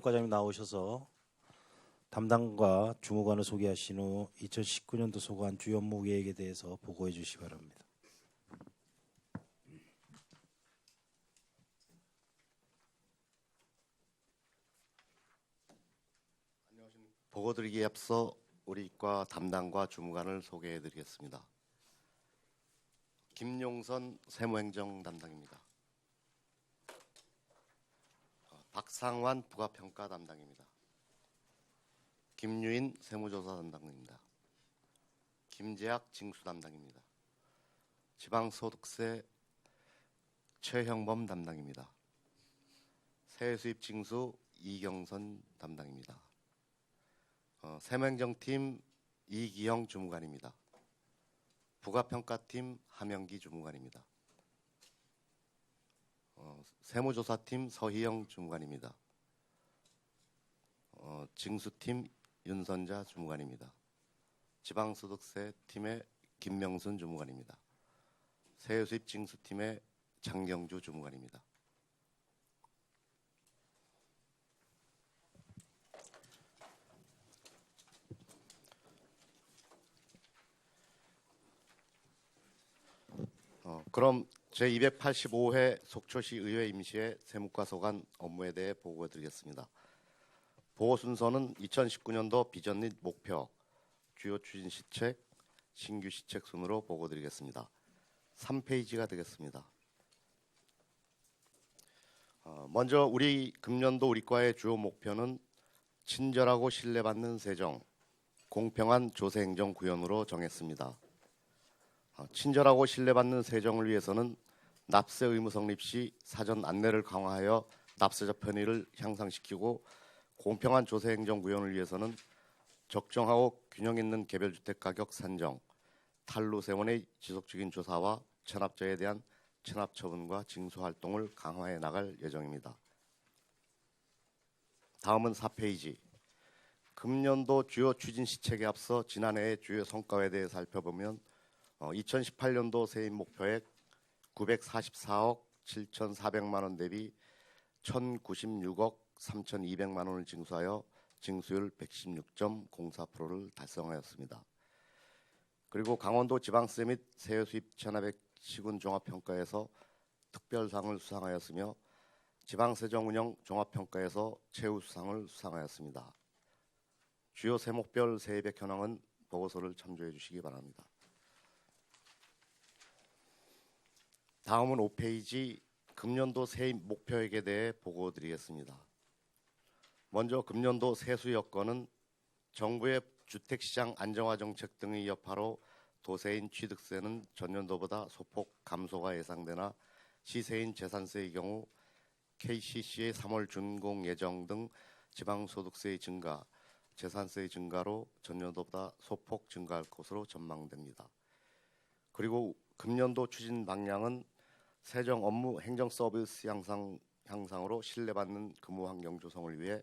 부가평가자님 나오셔서 담당과 주무관을 소개하신 후 2019년도 소관 주요 업무 계획에 대해서 보고해 주시기 바랍니다. 보고드리기에 앞서 우리 과 담당과 주무관을 소개해드리겠습니다. 김용선 세무행정 담당입니다. 박상환 부가평가 담당입니다. 김유인 세무조사 담당입니다. 김재학 징수 담당입니다. 지방소득세 최형범 담당입니다. 세수입 징수 이경선 담당입니다. 세무행정팀 이기영 주무관입니다. 부가평가팀 함영기 주무관입니다. 세무조사팀 서희영 주무관입니다. 징수팀 윤선자 주무관입니다. 지방소득세 팀의 김명순 주무관입니다. 세수입 징수팀의 장경주 주무관입니다. 그럼 제285회 속초시 의회 임시회 세무과 소관 업무에 대해 보고드리겠습니다. 보고 순서는 2019년도 비전 및 목표, 주요 추진 시책, 신규 시책 순으로 보고드리겠습니다. 3페이지가 되겠습니다. 먼저 우리 금년도 우리과의 주요 목표는 친절하고 신뢰받는 세정, 공평한 조세행정 구현으로 정했습니다. 친절하고 신뢰받는 세정을 위해서는 납세 의무 성립 시 사전 안내를 강화하여 납세자 편의를 향상시키고, 공평한 조세행정 구현을 위해서는 적정하고 균형 있는 개별주택 가격 산정, 탈루세원의 지속적인 조사와 체납자에 대한 체납 처분과 징수 활동을 강화해 나갈 예정입니다. 다음은 4페이지. 금년도 주요 추진 시책에 앞서 지난해의 주요 성과에 대해 살펴보면 2018년도 세입 목표액 944억 7,400만 원 대비 1,096억 3,200만 원을 징수하여 징수율 116.04%를 달성하였습니다. 그리고 강원도 지방세 및 세외수입 체납액 시군 종합평가에서 특별상을 수상하였으며 지방세정운영 종합평가에서 최우수상을 수상하였습니다. 주요 세목별 세입액 현황은 보고서를 참조해 주시기 바랍니다. 다음은 5페이지 금년도 세입 목표액에 대해 보고드리겠습니다. 먼저 금년도 세수 여건은 정부의 주택시장 안정화 정책 등의 여파로 도세인 취득세는 전년도보다 소폭 감소가 예상되나 시세인 재산세의 경우 KCC의 3월 준공 예정 등 지방소득세의 증가, 재산세의 증가로 전년도보다 소폭 증가할 것으로 전망됩니다. 그리고 금년도 추진 방향은 세정 업무 행정 서비스 향상으로 신뢰받는 근무 환경 조성을 위해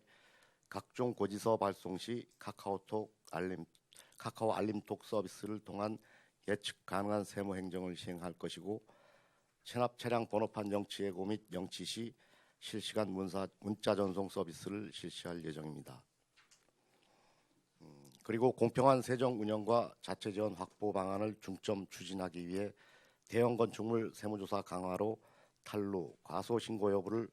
각종 고지서 발송 시 카카오 알림톡 서비스를 통한 예측 가능한 세무 행정을 시행할 것이고, 체납 차량 번호판 영치 예고 및 영치 시 실시간 문자 전송 서비스를 실시할 예정입니다. 그리고 공평한 세정 운영과 자체 지원 확보 방안을 중점 추진하기 위해 대형 건축물 세무조사 강화로 탈루, 과소 신고 여부를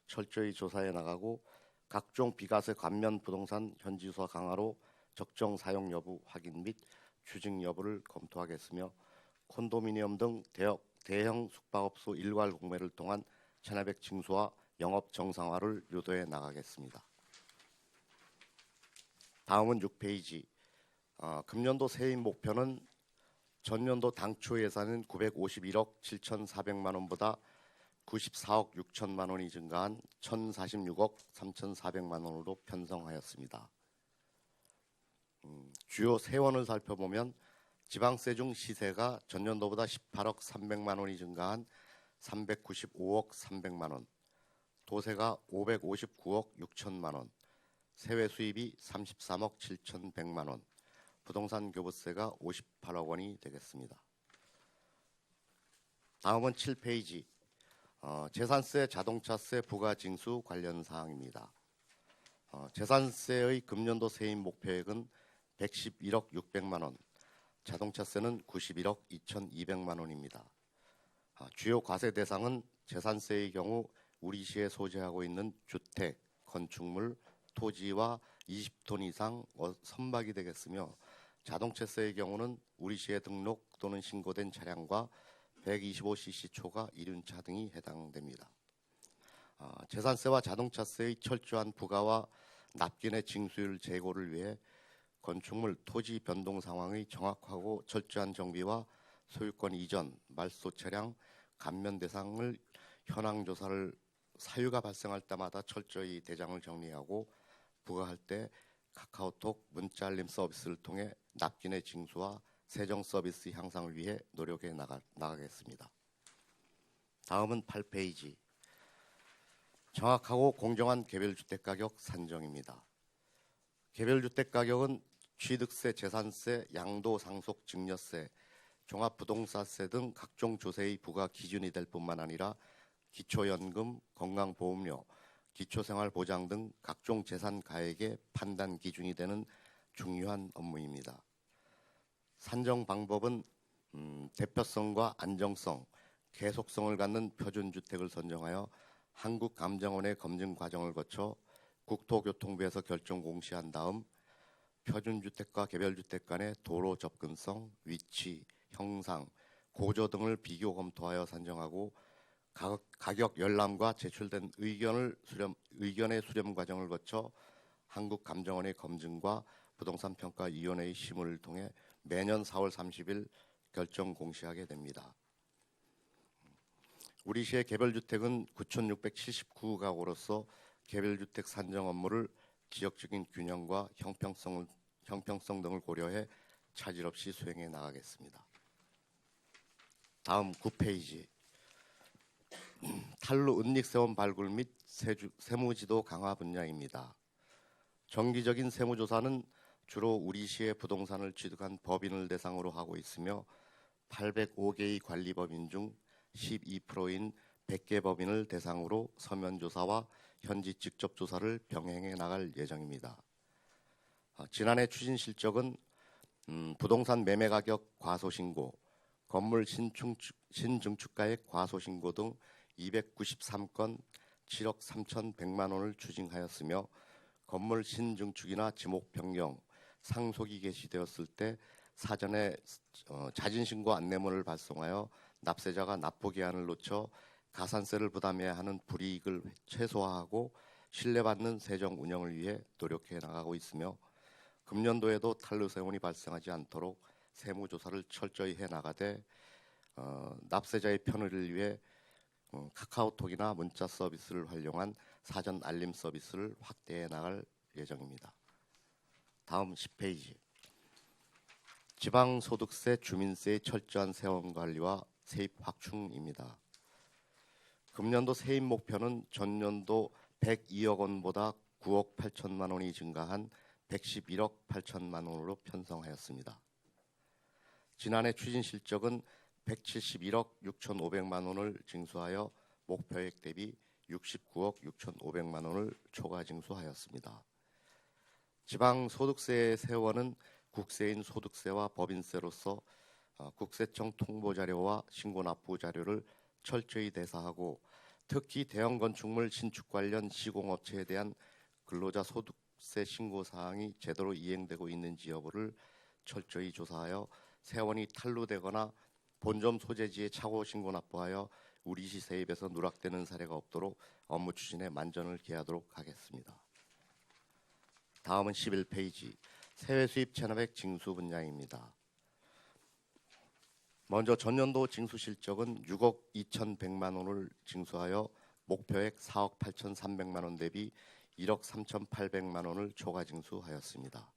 철저히 조사해 나가고, 각종 비과세 감면 부동산 현지조사 강화로 적정 사용 여부 확인 및 추징 여부를 검토하겠으며, 콘도미니엄 등 대형 숙박업소 일괄 공매를 통한 체납액 징수와 영업 정상화를 유도해 나가겠습니다. 다음은 6페이지. 금년도 세입 목표는 전년도 당초 예산은 951억 7,400만 원보다 94억 6천만 원이 증가한 1,046억 3,400만 원으로 편성하였습니다. 주요 세원을 살펴보면 지방세 중 시세가 전년도보다 18억 300만 원이 증가한 395억 300만 원, 도세가 559억 6천만 원, 세외 수입이 33억 7,100만 원, 부동산 교부세가 58억 원이 되겠습니다. 다음은 7페이지. 재산세, 자동차세 부과징수 관련 사항입니다. 재산세의 금년도 세입 목표액은 111억 600만 원, 자동차세는 91억 2,200만 원입니다. 주요 과세 대상은 재산세의 경우 우리 시에 소재하고 있는 주택, 건축물, 토지와 20톤 이상 선박이 되겠으며, 자동차세의 경우는 우리 시에 등록 또는 신고된 차량과 125cc 초과 이륜차 등이 해당됩니다. 재산세와 자동차세의 철저한 부과와 납기의 징수율 제고를 위해 건축물 토지 변동 상황의 정확하고 철저한 정비와 소유권 이전, 말소 차량, 감면 대상을 현황 조사를 사유가 발생할 때마다 철저히 대장을 정리하고 부과할 때 카카오톡 문자 알림 서비스를 통해 납기의 징수와 세정 서비스 향상을 위해 노력해 나가겠습니다. 다음은 8페이지. 정확하고 공정한 개별주택 가격 산정입니다. 개별주택 가격은 취득세, 재산세, 양도상속 증여세, 종합부동산세 등 각종 조세의 부과 기준이 될 뿐만 아니라 기초연금, 건강보험료, 기초생활보장 등 각종 재산 가액의 판단 기준이 되는 중요한 업무입니다. 산정 방법은 대표성과 안정성, 계속성을 갖는 표준주택을 선정하여 한국감정원의 검증 과정을 거쳐 국토교통부에서 결정 공시한 다음 표준주택과 개별주택 간의 도로 접근성, 위치, 형상, 고조 등을 비교 검토하여 산정하고 가격 열람과 제출된 의견의 수렴 과정을 거쳐 한국감정원의 검증과 부동산평가위원회의 심의를 통해 매년 4월 30일 결정 공시하게 됩니다. 우리 시의 개별주택은 9,679가구로서 개별주택 산정 업무를 지역적인 균형과 형평성 등을 고려해 차질 없이 수행해 나가겠습니다. 다음 9페이지. 탈루 은닉세원 발굴 및 세무지도 강화 분야입니다. 정기적인 세무조사는 주로 우리 시의 부동산을 취득한 법인을 대상으로 하고 있으며 805개의 관리법인 중 12%인 100개 법인을 대상으로 서면조사와 현지 직접 조사를 병행해 나갈 예정입니다. 지난해 추진 실적은 부동산 매매 가격 과소신고, 건물 신증축가액 과소신고 등 293건 7억 3,100만 원을 추징하였으며, 건물 신증축이나 지목 변경, 상속이 개시되었을 때 사전에 자진신고 안내문을 발송하여 납세자가 납부 기한을 놓쳐 가산세를 부담해야 하는 불이익을 최소화하고 신뢰받는 세정 운영을 위해 노력해 나가고 있으며, 금년도에도 탈루 세원이 발생하지 않도록 세무조사를 철저히 해 나가되 납세자의 편의를 위해 카카오톡이나 문자 서비스를 활용한 사전 알림 서비스를 확대해 나갈 예정입니다. 다음 10페이지. 지방소득세, 주민세의 철저한 세원 관리와 세입 확충입니다. 금년도 세입 목표는 전년도 102억 원보다 9억 8천만 원이 증가한 111억 8천만 원으로 편성하였습니다. 지난해 추진 실적은 171억 6,500만 원을 징수하여 목표액 대비 69억 6,500만 원을 초과 징수하였습니다. 지방소득세의 세원은 국세인 소득세와 법인세로서 국세청 통보자료와 신고납부 자료를 철저히 대사하고, 특히 대형 건축물 신축 관련 시공업체에 대한 근로자 소득세 신고 사항이 제대로 이행되고 있는지 여부를 철저히 조사하여 세원이 탈루되거나 본점 소재지에 착오 신고 납부하여 우리시 세입에서 누락되는 사례가 없도록 업무 추진에 만전을 기하도록 하겠습니다. 다음은 11페이지. 세외 수입 체납액 징수 분야입니다. 먼저 전년도 징수 실적은 6억 2,100만 원을 징수하여 목표액 4억 8,300만 원 대비 1억 3,800만 원을 초과 징수하였습니다.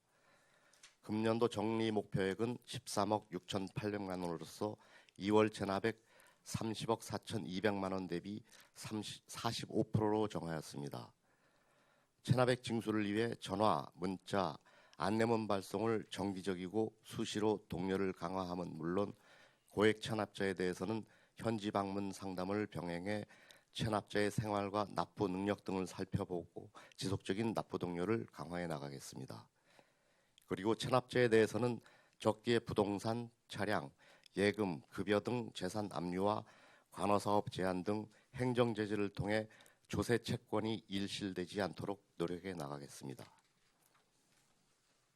금년도 정리 목표액은 13억 6,800만 원으로서 2월 체납액 30억 4,200만 원 대비 45%로 정하였습니다. 체납액 징수를 위해 전화, 문자, 안내문 발송을 정기적이고 수시로 독려를 강화함은 물론 고액 체납자에 대해서는 현지 방문 상담을 병행해 체납자의 생활과 납부 능력 등을 살펴보고 지속적인 납부 동료를 강화해 나가겠습니다. 그리고 체납자에 대해서는 적기의 부동산, 차량, 예금, 급여 등 재산 압류와 관어사업 제한 등 행정 제재를 통해 조세 채권이 일실되지 않도록 노력해 나가겠습니다.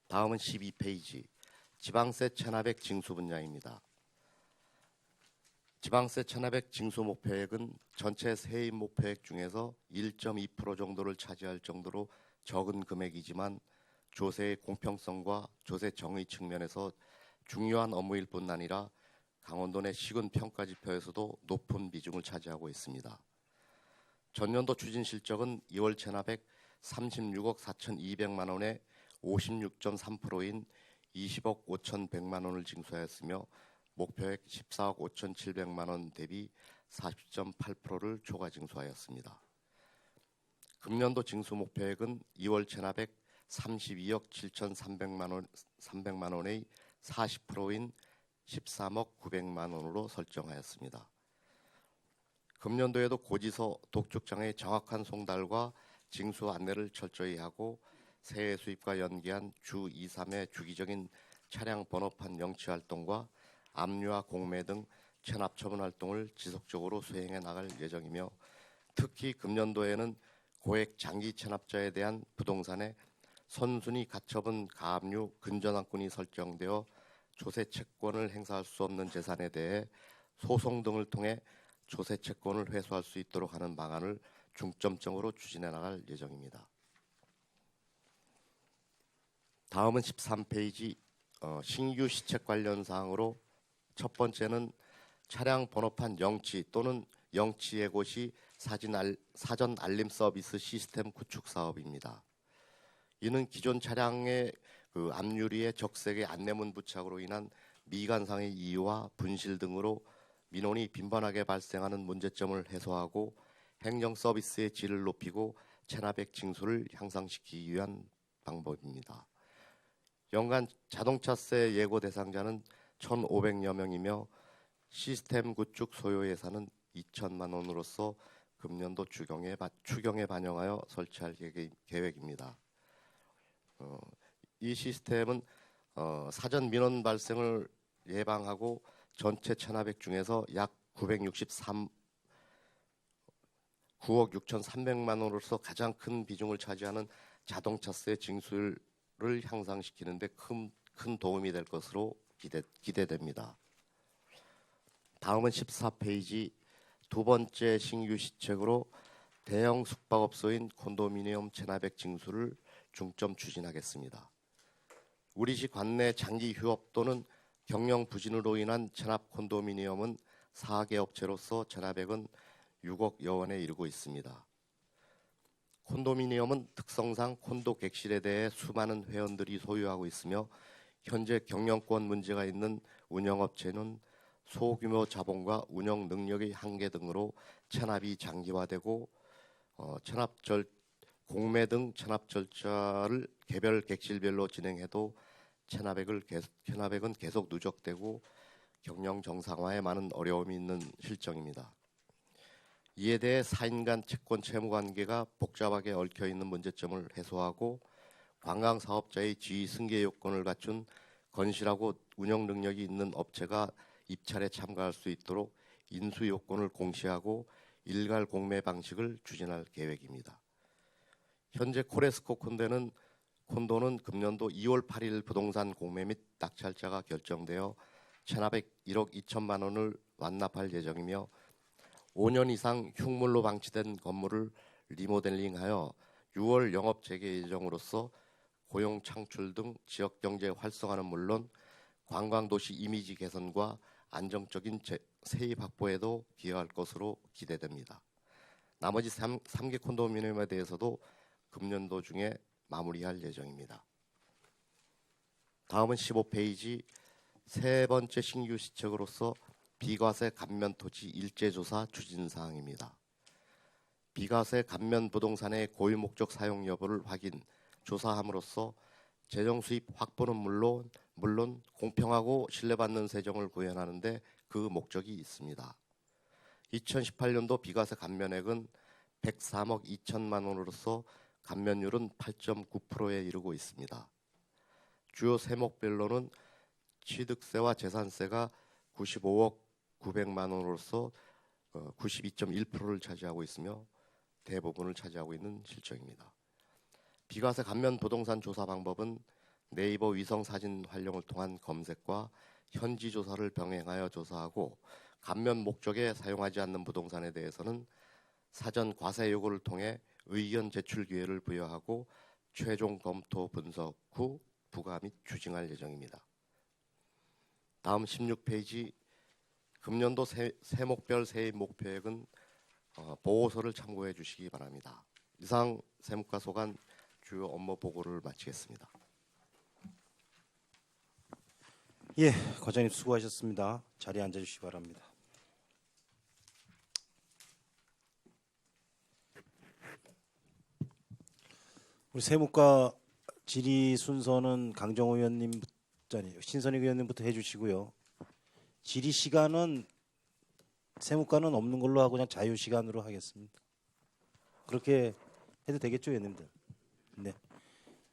다음은 12페이지 지방세 체납액 징수 분야입니다. 지방세 체납액 징수 목표액은 전체 세입 목표액 중에서 1.2% 정도를 차지할 정도로 적은 금액이지만 조세의 공평성과 조세 정의 측면에서 중요한 업무일 뿐 아니라 강원도 내 시군 평가지표에서도 높은 비중을 차지하고 있습니다. 전년도 추진 실적은 2월 체납액 36억 4,200만 원에 56.3%인 20억 5,100만 원을 징수하였으며 목표액 14억 5,700만 원 대비 40.8%를 초과 징수하였습니다. 금년도 징수 목표액은 2월 체납액 32억 7,300만 원의 40%인 13억 900만 원으로 설정하였습니다. 금년도에도 고지서, 독촉장의 정확한 송달과 징수 안내를 철저히 하고 세해 수입과 연계한 주 2, 3회 주기적인 차량 번호판 영치 활동과 압류와 공매 등 체납 처분 활동을 지속적으로 수행해 나갈 예정이며 특히 금년도에는 고액 장기 체납자에 대한 부동산의 선순위 가처분 가압류 근전환권이 설정되어 조세 채권을 행사할 수 없는 재산에 대해 소송 등을 통해 조세 채권을 회수할 수 있도록 하는 방안을 중점적으로 추진해 나갈 예정입니다. 다음은 13페이지 신규 시책 관련 사항으로 첫 번째는 차량 번호판 영치 또는 영치 예고 시 사전 알림 서비스 시스템 구축 사업입니다. 이는 기존 차량의 앞유리의 적색의 안내문 부착으로 인한 미관상의 이유와 분실 등으로 민원이 빈번하게 발생하는 문제점을 해소하고 행정 서비스의 질을 높이고 체납액 징수를 향상시키기 위한 방법입니다. 연간 자동차세 예고 대상자는 1,500여 명이며 시스템 구축 소요 예산은 2천만 원으로서 금년도 추경에 반영하여 설치할 계획입니다. 이 시스템은 사전 민원 발생을 예방하고 전체 체납액 중에서 약 9억 6,300만 원으로서 가장 큰 비중을 차지하는 자동차세 징수를 향상시키는 데 큰 도움이 될 것으로 기대됩니다. 다음은 14페이지 두 번째 신규 시책으로 대형 숙박업소인 콘도미니엄 체납액 징수를 중점 추진하겠습니다. 우리시 관내 장기 휴업 또는 경영 부진으로 인한 체납 콘도미니엄은 4개 업체로서 체납액은 6억여 원에 이르고 있습니다. 콘도미니엄은 특성상 콘도 객실에 대해 수많은 회원들이 소유하고 있으며 현재 경영권 문제가 있는 운영업체는 소규모 자본과 운영 능력의 한계 등으로 체납이 장기화되고 공매 등 체납 절차를 개별 객실별로 진행해도 체납액은 계속 누적되고 경영 정상화에 많은 어려움이 있는 실정입니다. 이에 대해 사인 간 채권 채무 관계가 복잡하게 얽혀 있는 문제점을 해소하고 관광 사업자의 지위 승계 요건을 갖춘 건실하고 운영 능력이 있는 업체가 입찰에 참가할 수 있도록 인수 요건을 공시하고 일괄 공매 방식을 추진할 계획입니다. 현재 코레스코 콘도는 금년도 2월 8일 부동산 공매 및 낙찰자가 결정되어 체납액 1억 2천만 원을 완납할 예정이며 5년 이상 흉물로 방치된 건물을 리모델링하여 6월 영업 재개 예정으로서 고용 창출 등 지역 경제 활성화는 물론 관광도시 이미지 개선과 안정적인 세입 확보에도 기여할 것으로 기대됩니다. 나머지 3개 콘도미니엄에 대해서도 금년도 중에 마무리할 예정입니다. 다음은 15페이지 세 번째 신규 시책으로서 비과세 감면 토지 일제조사 추진 사항입니다. 비과세 감면 부동산의 고유 목적 사용 여부를 확인, 조사함으로써 재정 수입 확보는 물론 공평하고 신뢰받는 세정을 구현하는 데 그 목적이 있습니다. 2018년도 비과세 감면액은 103억 2천만 원으로서 감면율은 8.9%에 이르고 있습니다. 주요 세목별로는 취득세와 재산세가 95억 900만 원으로서 92.1%를 차지하고 있으며 대부분을 차지하고 있는 실정입니다. 비과세 감면 부동산 조사 방법은 네이버 위성 사진 활용을 통한 검색과 현지 조사를 병행하여 조사하고 감면 목적에 사용하지 않는 부동산에 대해서는 사전 과세 요구를 통해 의견 제출 기회를 부여하고 최종 검토 분석 후 부과 및 추징할 예정입니다. 다음 16페이지 금년도 세목별 세입 목표액은 보고서를 참고해 주시기 바랍니다. 이상 세무과 소관 주요 업무 보고를 마치겠습니다. 예, 과장님 수고하셨습니다. 자리에 앉아주시기 바랍니다. 우리 세무과 질의 순서는 강정호 의원님, 신선익 의원님부터 해주시고요. 질의 시간은 세무과는 없는 걸로 하고 그냥 자유 시간으로 하겠습니다. 그렇게 해도 되겠죠, 의원님들? 네.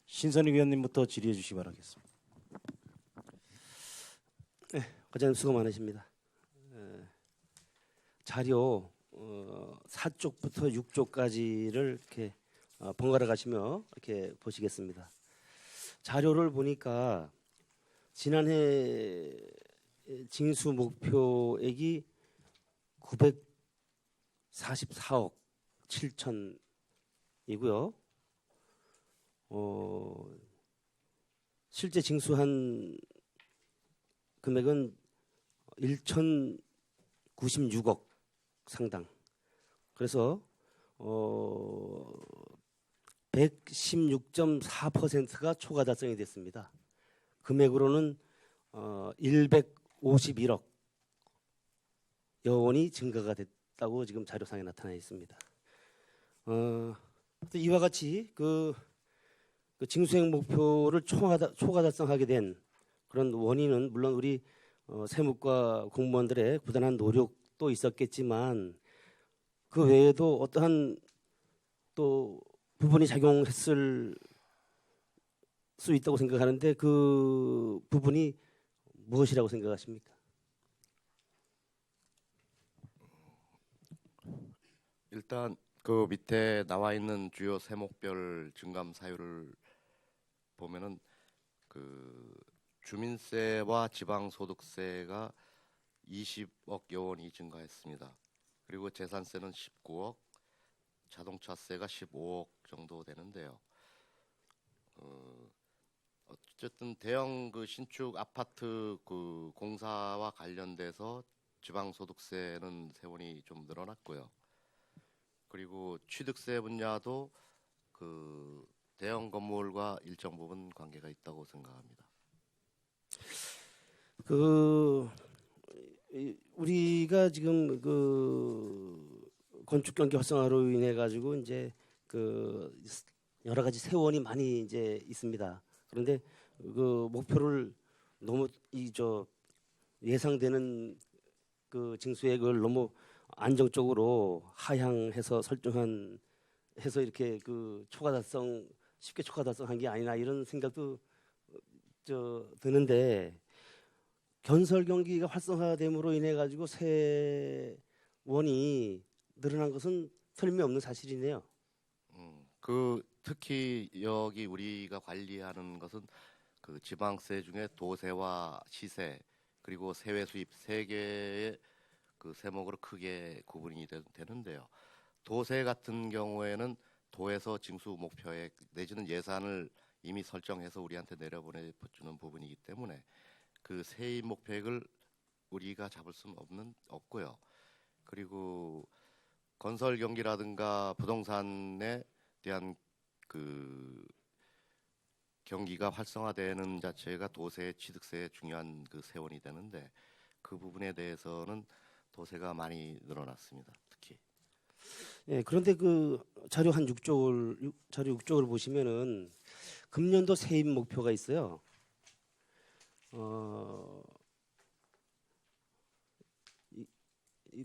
신선익 의원님부터 질의해 주시기 바라겠습니다. 네, 과장님 수고 많으십니다. 자료 4쪽부터 6쪽까지를 이렇게 번갈아 가시며 이렇게 보시겠습니다. 자료를 보니까 지난해 징수 목표액이 944억 7천이고요. 실제 징수한 금액은 1,096억 상당. 그래서 116.4%가 초과 달성이 됐습니다. 금액으로는 151억 여원이 증가가 됐다고 지금 자료상에 나타나 있습니다. 이와 같이 그 징수액 목표를 초과 달성하게 된 그런 원인은 물론 우리 세무과 공무원들의 부단한 노력도 있었겠지만 그 외에도 어떠한 또 부분이 작용했을 수 있다고 생각하는데 그 부분이 무엇이라고 생각하십니까? 일단 그 밑에 나와 있는 주요 세목별 증감 사유를 보면은 그 주민세와 지방소득세가 20억 여원이 증가했습니다. 그리고 재산세는 19억, 자동차세가 15억 정도 되는데요. 어쨌든 대형 그 신축 아파트 그 공사와 관련돼서 지방소득세는 세원이 좀 늘어났고요. 그리고 취득세 분야도 그 대형 건물과 일정 부분 관계가 있다고 생각합니다. 우리가 지금 그 건축 경기 활성화로 인해 가지고 이제 그 여러 가지 세원이 많이 이제 있습니다. 그런데 그 목표를 너무 예상되는 그 징수액을 너무 안정적으로 하향해서 해서 이렇게 그 쉽게 초과 달성한 게 아니나 이런 생각도 드는데 건설 경기가 활성화됨으로 인해 가지고 세원이 늘어난 것은 틀림없는 사실이네요. 그 특히 여기 우리가 관리하는 것은 그 지방세 중에 도세와 시세 그리고 세외 수입 세 개의 그 세목으로 크게 구분이 되는데요. 도세 같은 경우에는 도에서 징수 목표액 내지는 예산을 이미 설정해서 우리한테 내려보내주는 부분이기 때문에 그 세입 목표액을 우리가 잡을 수는 없고요. 그리고 건설 경기라든가 부동산에 대한 그 경기가 활성화되는 자체가 도세, 취득세의 중요한 그 세원이 되는데 그 부분에 대해서는 도세가 많이 늘어났습니다. 특히. 예, 그런데 그 자료 6쪽을 보시면은 금년도 세입 목표가 있어요.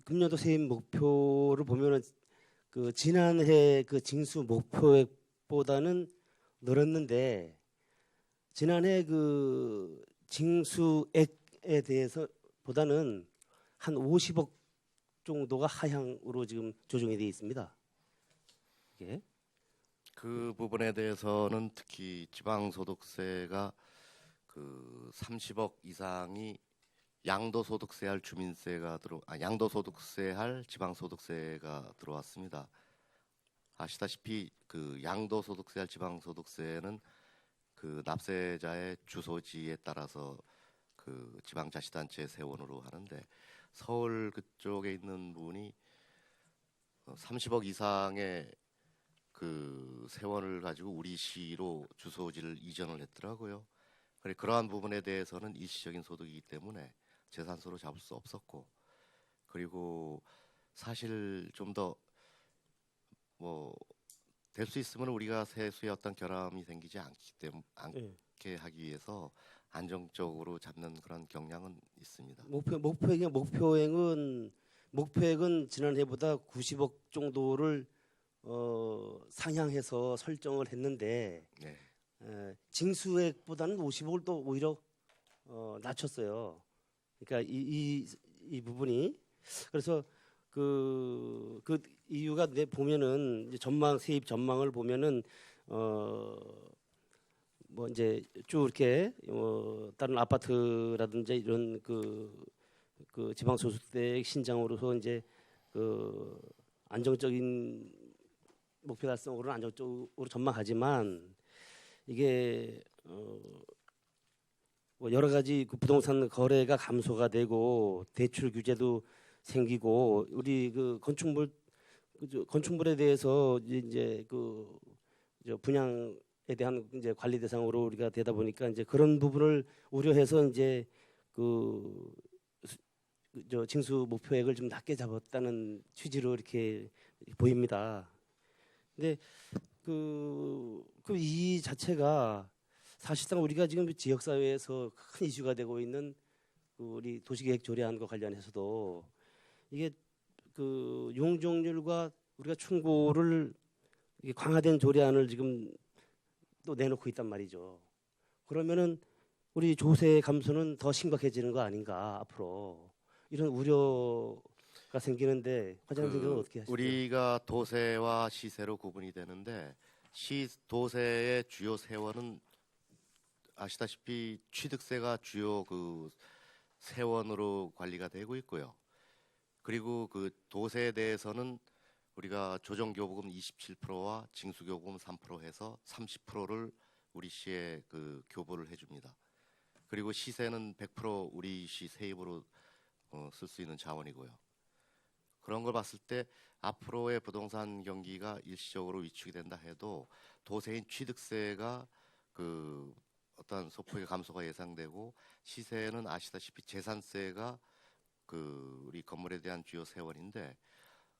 금년도 세입 목표를 보면은 그 지난해 그 징수 목표액보다는 늘었는데 지난해 그 징수액에 대해서 보다는 한 50억 정도가 하향으로 지금 조정이 되어 있습니다. 이게 그 부분에 대해서는 특히 지방소득세가 그 30억 이상이 양도소득세할 주민세가 양도소득세할 지방소득세가 들어왔습니다. 아시다시피 그 양도소득세할 지방소득세는 그 납세자의 주소지에 따라서 그 지방자치단체 세원으로 하는데 서울 그쪽에 있는 분이 30억 이상의 그 세원을 가지고 우리 시로 주소지를 이전을 했더라고요. 그래 그러한 부분에 대해서는 일시적인 소득이기 때문에 재산세로 잡을 수 없었고 그리고 사실 좀 더 뭐 될 수 있으면 우리가 세수에 어떤 결함이 생기지 않게 하기 위해서 안정적으로 잡는 그런 경향은 있습니다. 목표액은 지난해보다 90억 정도를 상향해서 설정을 했는데 네. 징수액보다는 50억을 또 오히려 낮췄어요. 그러니까 이 부분이 그래서 그 이유가 보면은 이제 세입 전망을 보면은 뭐 이제 쭉 이렇게 다른 아파트라든지 이런 그 지방 소득세 신장으로서 이제 그 안정적인 목표 달성으로는 안정적으로 전망하지만 이게 뭐 여러 가지 그 부동산 거래가 감소가 되고 대출 규제도 생기고 우리 그 건축물에 대해서 이제 분양에 대한 이제 관리 대상으로 우리가 되다 보니까 이제 그런 부분을 우려해서 이제 징수 목표액을 좀 낮게 잡았다는 취지로 이렇게 보입니다. 근데 이 자체가 사실상 우리가 지금 지역 사회에서 큰 이슈가 되고 있는 우리 도시계획 조례안과 관련해서도 이게 그 용적률과 우리가 충고를 강화된 조례안을 지금 또 내놓고 있단 말이죠. 그러면은 우리 조세 감소는 더 심각해지는 거 아닌가 앞으로 이런 우려가 생기는데 과장님 생각은 어떻게 하시죠? 우리가 도세와 시세로 구분이 되는데 도세의 주요 세원은 아시다시피 취득세가 주요 그 세원으로 관리가 되고 있고요. 그리고 그 도세에 대해서는 우리가 조정교부금 27%와 징수교부금 3% 해서 30%를 우리 시에 그 교부를 해줍니다. 그리고 시세는 100% 우리 시 세입으로 쓸 수 있는 자원이고요. 그런 걸 봤을 때 앞으로의 부동산 경기가 일시적으로 위축이 된다 해도 도세인 취득세가 그 어떤 소폭의 감소가 예상되고 시세는 아시다시피 재산세가 그 우리 건물에 대한 주요 세원인데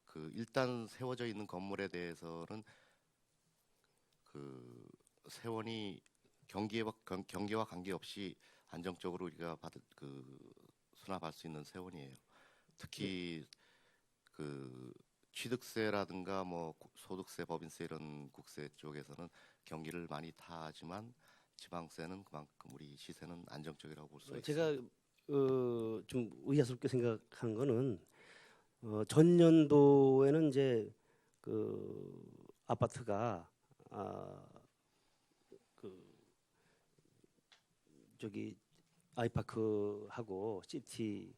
그 일단 세워져 있는 건물에 대해서는 그 세원이 경기와 관계없이 안정적으로 우리가 수납할 수 있는 세원이에요. 특히 그 취득세라든가 뭐 소득세, 법인세 이런 국세 쪽에서는 경기를 많이 타지만 지방세는 그만큼 우리 시세는 안정적이라고 볼 수 있습니다. 제가 좀 의아스럽게 생각한 거는 전년도에는 이제 그 아파트가 아이파크하고 시티가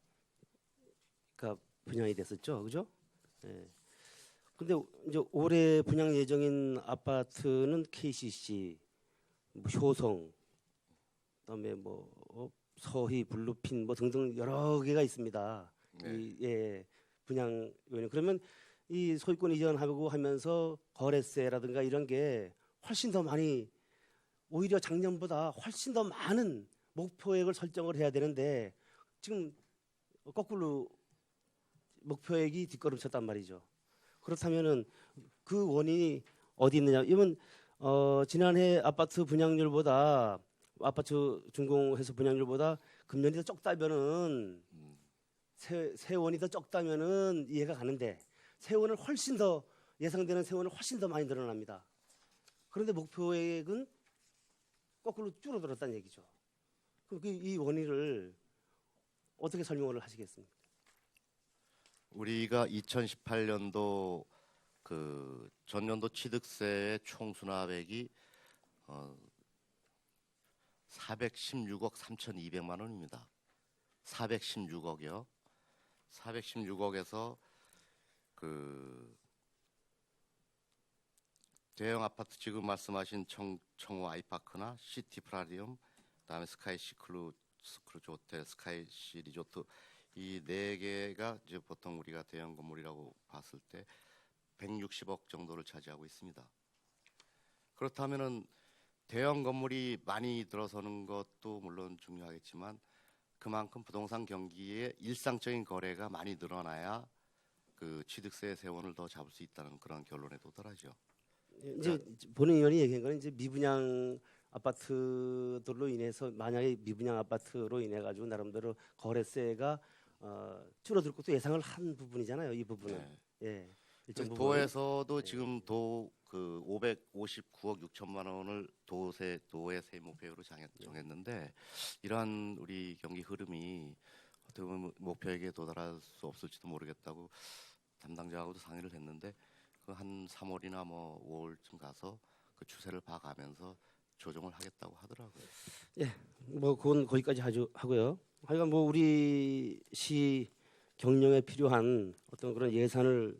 분양이 됐었죠, 그죠? 예. 근데 이제 올해 분양 예정인 아파트는 KCC, 뭐 효성, 그다음에 뭐 서희, 블루핀 뭐 등등 여러 개가 있습니다. 네. 분양 요인. 그러면 이 소유권 이전하고 하면서 거래세라든가 이런 게 훨씬 더 많이 오히려 작년보다 훨씬 더 많은 목표액을 설정을 해야 되는데 지금 거꾸로 목표액이 뒷걸음쳤단 말이죠. 그렇다면은 그 원인이 어디 있느냐? 이건 지난해 아파트 준공해서 분양률보다 금년이 더 적다면은 세원이 더 적다면은 이해가 가는데 세원을 훨씬 더 예상되는 세원을 훨씬 더 많이 늘어납니다. 그런데 목표액은 거꾸로 줄어들었다는 얘기죠. 그럼 이 원인을 어떻게 설명을 하시겠습니까? 우리가 2018년도 그 전년도 취득세의 총 수납액이 416억 3,200만 원입니다. 416억이요. 416억에서 그 대형 아파트 지금 말씀하신 청호 아이파크나 시티 프라리움, 그다음에 스카이 스크루즈 호텔, 스카이시 리조트 이 네 개가 이제 보통 우리가 대형 건물이라고 봤을 때 160억 정도를 차지하고 있습니다. 그렇다면은 대형 건물이 많이 들어서는 것도 물론 중요하겠지만 그만큼 부동산 경기에 일상적인 거래가 많이 늘어나야 그 취득세 세원을 더 잡을 수 있다는 그런 결론에 도달하죠. 이제 본인 의원이 얘기한 거는 이제 미분양 아파트들로 인해서 만약에 미분양 아파트로 인해 가지고 나름대로 거래세가 줄어들 것도 예상을 한 부분이잖아요. 이 부분은. 네. 예. 일정 부분. 도에서도 지금 도 그 559억 6천만 원을 도의 세입 목표로 정했는데 이러한 우리 경기 흐름이 어떻게 보면 목표액에 도달할 수 없을지도 모르겠다고 담당자하고도 상의를 했는데 그 한 3월이나 뭐 5월쯤 가서 그 추세를 봐가면서 조정을 하겠다고 하더라고요. 예. 뭐 그건 거기까지 하고요. 하여간 뭐 우리 시 경영에 필요한 어떤 그런 예산을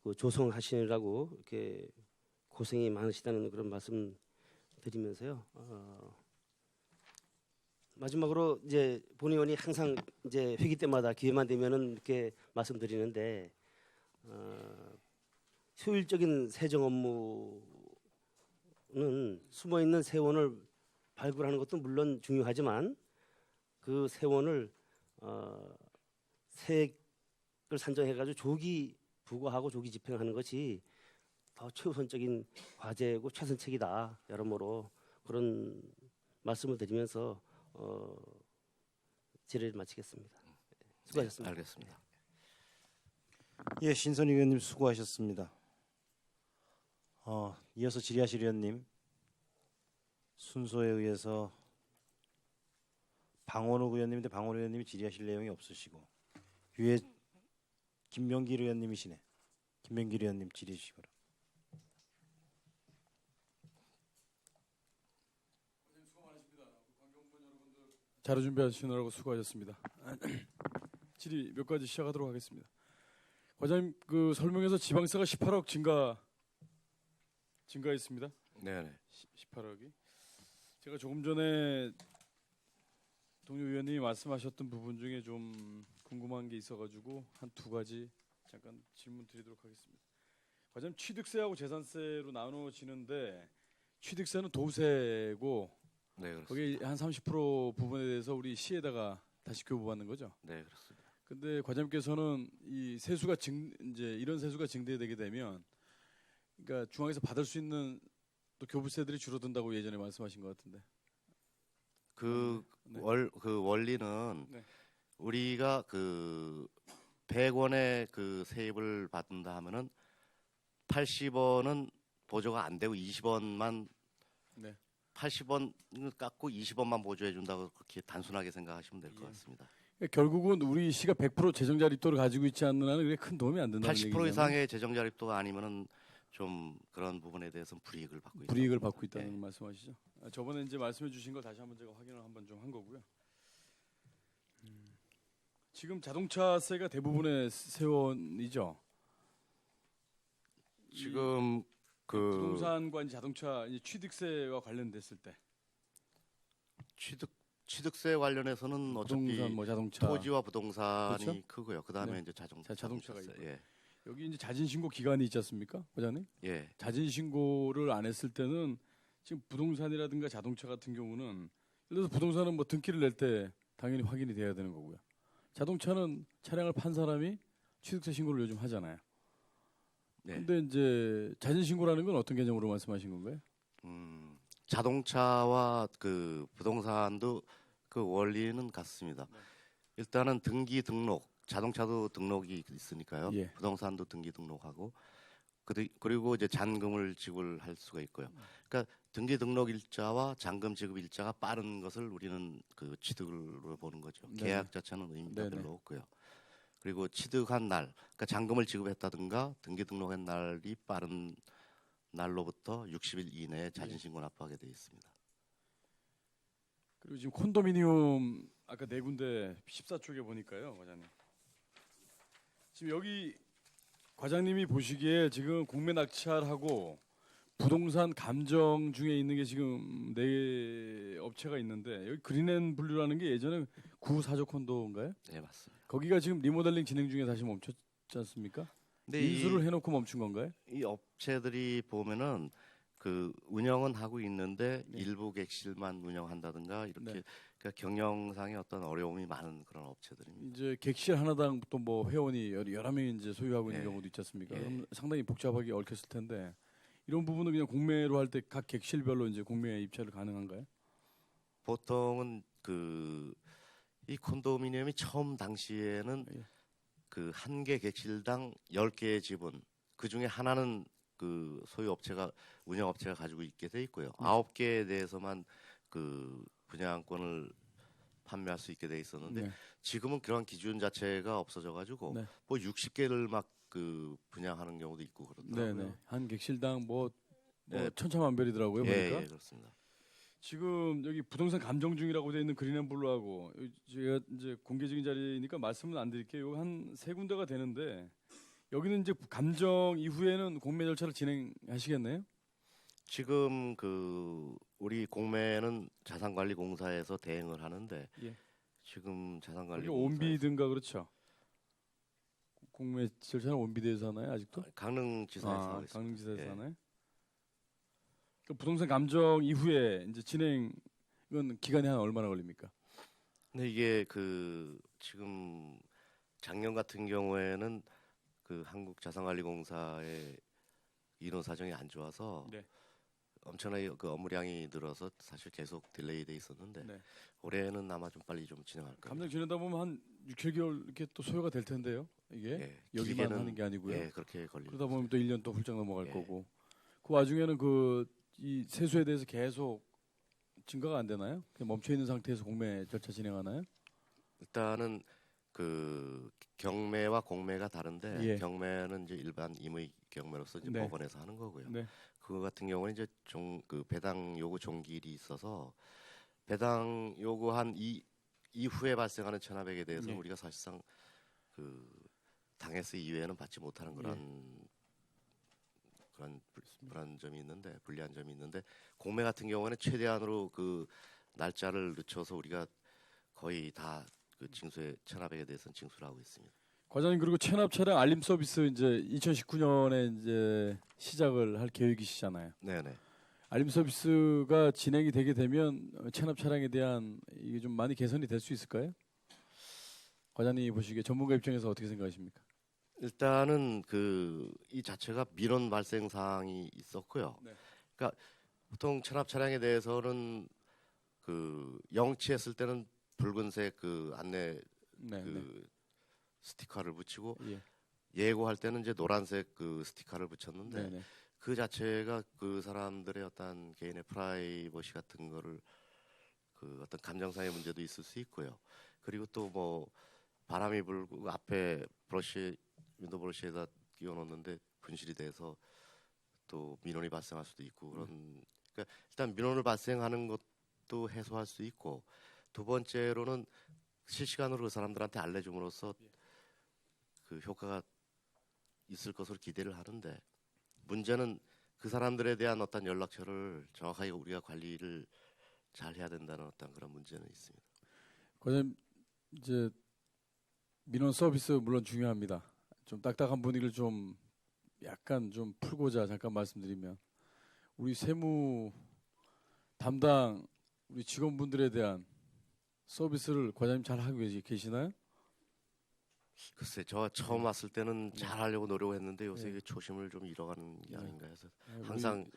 그 조성하시느라고 이렇게 고생이 많으시다는 그런 말씀 드리면서요. 마지막으로 이제 본 의원이 항상 이제 회기 때마다 기회만 되면은 이렇게 말씀드리는데 효율적인 세정 업무는 숨어 있는 세원을 발굴하는 것도 물론 중요하지만 그 세원을 세액을 산정해 가지고 조기 부과하고 조기 집행하는 것이 더 최우선적인 과제고 최선책이다. 여러모로 그런 말씀을 드리면서 질의를 마치겠습니다. 수고하셨습니다. 네, 알겠습니다. 예, 신선희 의원님 수고하셨습니다. 이어서 질의하실 의원님 순서에 의해서 방원욱 의원님인데 방원욱 의원님이 질의하실 내용이 없으시고 위에 김명길 의원님이시네. 김명길 의원님 질의해 주시기 바랍니다. 자료 준비하시느라고 수고하셨습니다. 질의 몇 가지 시작하도록 하겠습니다. 과장님 그 설명에서 지방세가 18억 증가했습니다. 네. 18억이. 제가 조금 전에 동료 의원님이 말씀하셨던 부분 중에 좀 궁금한 게 있어가지고 한 두 가지 잠깐 질문 드리도록 하겠습니다. 과장님 취득세하고 재산세로 나눠지는데 취득세는 도세고 네, 그렇습니다. 거기 한 30% 부분에 대해서 우리 시에다가 다시 교부받는 거죠. 네, 그렇습니다. 근데 과장님께서는 이 세수가 이제 이런 세수가 증대되게 되면 그러니까 중앙에서 받을 수 있는 또 교부세들이 줄어든다고 예전에 말씀하신 것 같은데. 그 네. 원리는 네. 우리가 그 100원의 그 세입을 받는다 하면은 80원은 보조가 안 되고 20원만 네. 80원 깎고 20원만 보조해 준다고 그렇게 단순하게 생각하시면 될 것 같습니다. 그러니까 결국은 우리 시가 100% 재정 자립도를 가지고 있지 않는 한은 그게 큰 도움이 안 된다는 80% 얘기잖아요. 이상의 재정 자립도가 아니면은 좀 그런 부분에 대해서는 불이익을 받고 있다. 불이익을 받고 있다는 네. 말씀하시죠. 저번에 이제 말씀해 주신 걸 다시 한번 제가 확인을 한번 좀 한 거고요. 지금 자동차세가 대부분의 세원이죠. 지금 그 부동산과 이제 자동차 이제 취득세와 관련됐을 때 취득세 관련해서는 어차피 부동산 뭐 자동차 토지와 부동산이 그렇죠? 크고요. 그다음에 네. 이제 자동차가 자동차세. 있고요. 예. 여기 이제 자진 신고 기간이 있지 않습니까, 과장님? 예. 자진 신고를 안 했을 때는 지금 부동산이라든가 자동차 같은 경우는 예를 들어서 부동산은 뭐 등기를 낼 때 당연히 확인이 돼야 되는 거고요. 자동차는 차량을 판 사람이 취득세 신고를 요즘 하잖아요. 네. 근데 이제 자진 신고라는 건 어떤 개념으로 말씀하신 건가요? 자동차와 그 부동산도 그 원리는 같습니다. 네. 일단은 등기 등록 자동차도 등록이 있으니까요. 예. 부동산도 등기 등록하고 그리고 이제 잔금을 지급할 수가 있고요. 그러니까 등기 등록 일자와 잔금 지급 일자가 빠른 것을 우리는 그 취득으로 보는 거죠. 네네. 계약 자체는 의미가 네네. 별로 없고요. 그리고 취득한 날, 그러니까 잔금을 지급했다든가 등기 등록한 날이 빠른 날로부터 60일 이내에 자진 신고 납부하게 되어 있습니다. 그리고 지금 콘도미니엄 아까 네 군데 14쪽에 보니까요, 과장님. 지금 여기 과장님이 보시기에 지금 공매 낙찰하고 부동산 감정 중에 있는 게 지금 네 업체가 있는데 여기 그린앤블루라는 게 예전에 구사조 콘도인가요? 네, 맞습니다. 거기가 지금 리모델링 진행 중에 다시 멈췄지 않습니까? 근데 인수를 해놓고 멈춘 건가요? 이 업체들이 보면은 그 운영은 하고 있는데 네. 일부 객실만 운영한다든가 이렇게 네. 그러니까 경영상의 어떤 어려움이 많은 그런 업체들입니다. 이제 객실 하나당 또 뭐 회원이 여러 명이 이제 소유하고 있는 예. 경우도 있지 않습니까? 예. 그럼 상당히 복잡하게 얽혔을 텐데 이런 부분은 그냥 공매로 할 때 각 객실별로 이제 공매 입찰을 가능한가요? 보통은 그 이 콘도미니엄이 처음 당시에는 예. 그 한 개 객실당 10개의 지분 그 중에 하나는 그 소유 업체가 운영 업체가 가지고 있게 돼 있고요. 9개에 대해서만 그 분양권을 판매할 수 있게 돼 있었는데 네. 지금은 그런 기준 자체가 없어져 가지고 네. 뭐 60개를 막 그 분양하는 경우도 있고 그렇더라고요. 네네. 한 객실당 뭐 예. 천차만별이더라고요 예, 보니까. 예, 그렇습니다. 지금 여기 부동산 감정 중이라고 되어 있는 그린앤블루하고 제가 이제 공개적인 자리니까 말씀은 안 드릴게요. 한 세 군데가 되는데 여기는 이제 감정 이후에는 공매 절차를 진행하시겠네요? 지금 그 우리 공매는 자산관리공사에서 대행을 하는데 예. 지금 여기 자산관리공사 온비든가 그렇죠? 공매 절차는 온비대에서 하나요 아직도? 강릉지사에서 하고 있습니다. 강릉지사에서 예. 하나요? 그 부동산 감정 이후에 이제 진행은 기간이 한 얼마나 걸립니까? 근데 이게 그 지금 작년 같은 경우에는 그 한국자산관리공사의 인원 사정이 안 좋아서 네. 엄청나게 그 업무량이 늘어서 사실 계속 딜레이 돼 있었는데 네. 올해는 아마 좀 빨리 좀 진행할 거예요. 감정 지내다 보면 한 6, 7개월 이렇게 또 소요가 될 텐데요. 이게 예, 여기만 길게는- 하는 게 아니고요. 예, 그렇게 걸립니다. 그러다 보면 또 1년 또 훌쩍 넘어갈 예. 거고. 그 와중에는 그 이 세수에 대해서 계속 증가가 안 되나요? 그냥 멈춰 있는 상태에서 공매 절차 진행하나요? 일단은 그 경매와 공매가 다른데 예. 경매는 이제 일반 임의 경매로서 이제 네. 법원에서 하는 거고요. 네. 그거 같은 경우는 이제 그 배당 요구 종기일이 있어서 배당 요구한 이후에 발생하는 체납액에 대해서 네. 우리가 사실상 그 당에서 이외에는 받지 못하는 예. 그런 점이 있는데 불리한 점이 있는데 공매 같은 경우에는 최대한으로 그 날짜를 늦춰서 우리가 거의 다 그 징수의 체납액에 대해서는 징수를 하고 있습니다. 과장님 그리고 체납 차량 알림 서비스 이제 2019년에 이제 시작을 할 계획이시잖아요. 네네. 알림 서비스가 진행이 되게 되면 체납 차량에 대한 이게 좀 많이 개선이 될 수 있을까요? 과장님이 보시기에 전문가 입장에서 어떻게 생각하십니까? 일단은 그 이 자체가 민원 발생 사항이 있었고요. 네. 그러니까 보통 체납 차량에 대해서는 그 영치했을 때는 붉은색 그 안내 네. 그 스티커를 붙이고 예. 예고할 때는 이제 노란색 그 스티커를 붙였는데 네. 네. 그 자체가 그 사람들의 어떤 개인의 프라이버시 같은 거를 그 어떤 감정상의 문제도 있을 수 있고요. 그리고 또 뭐 바람이 불고 앞에 브러쉬 윈도 브러쉬에다 끼워 놓는데 분실이 돼서 또 민원이 발생할 수도 있고 그런 그러니까 일단 민원을 발생하는 것도 해소할 수 있고 두 번째로는 실시간으로 그 사람들한테 알려줌으로써 그 효과가 있을 것으로 기대를 하는데 문제는 그 사람들에 대한 어떤 연락처를 정확하게 우리가 관리를 잘 해야 된다는 어떤 그런 문제는 있습니다. 과장님 이제 민원 서비스 물론 중요합니다. 좀 딱딱한 분위기를 좀 약간 좀 풀고자 잠깐 말씀드리면 우리 세무 담당 우리 직원분들에 대한 서비스를 과장님 잘 하고 계시나요? 글쎄 저 처음 왔을 때는 잘 하려고 노력했는데 요새 네. 이게 초심을 좀 잃어가는 게 네. 아닌가 해서 우리- 항상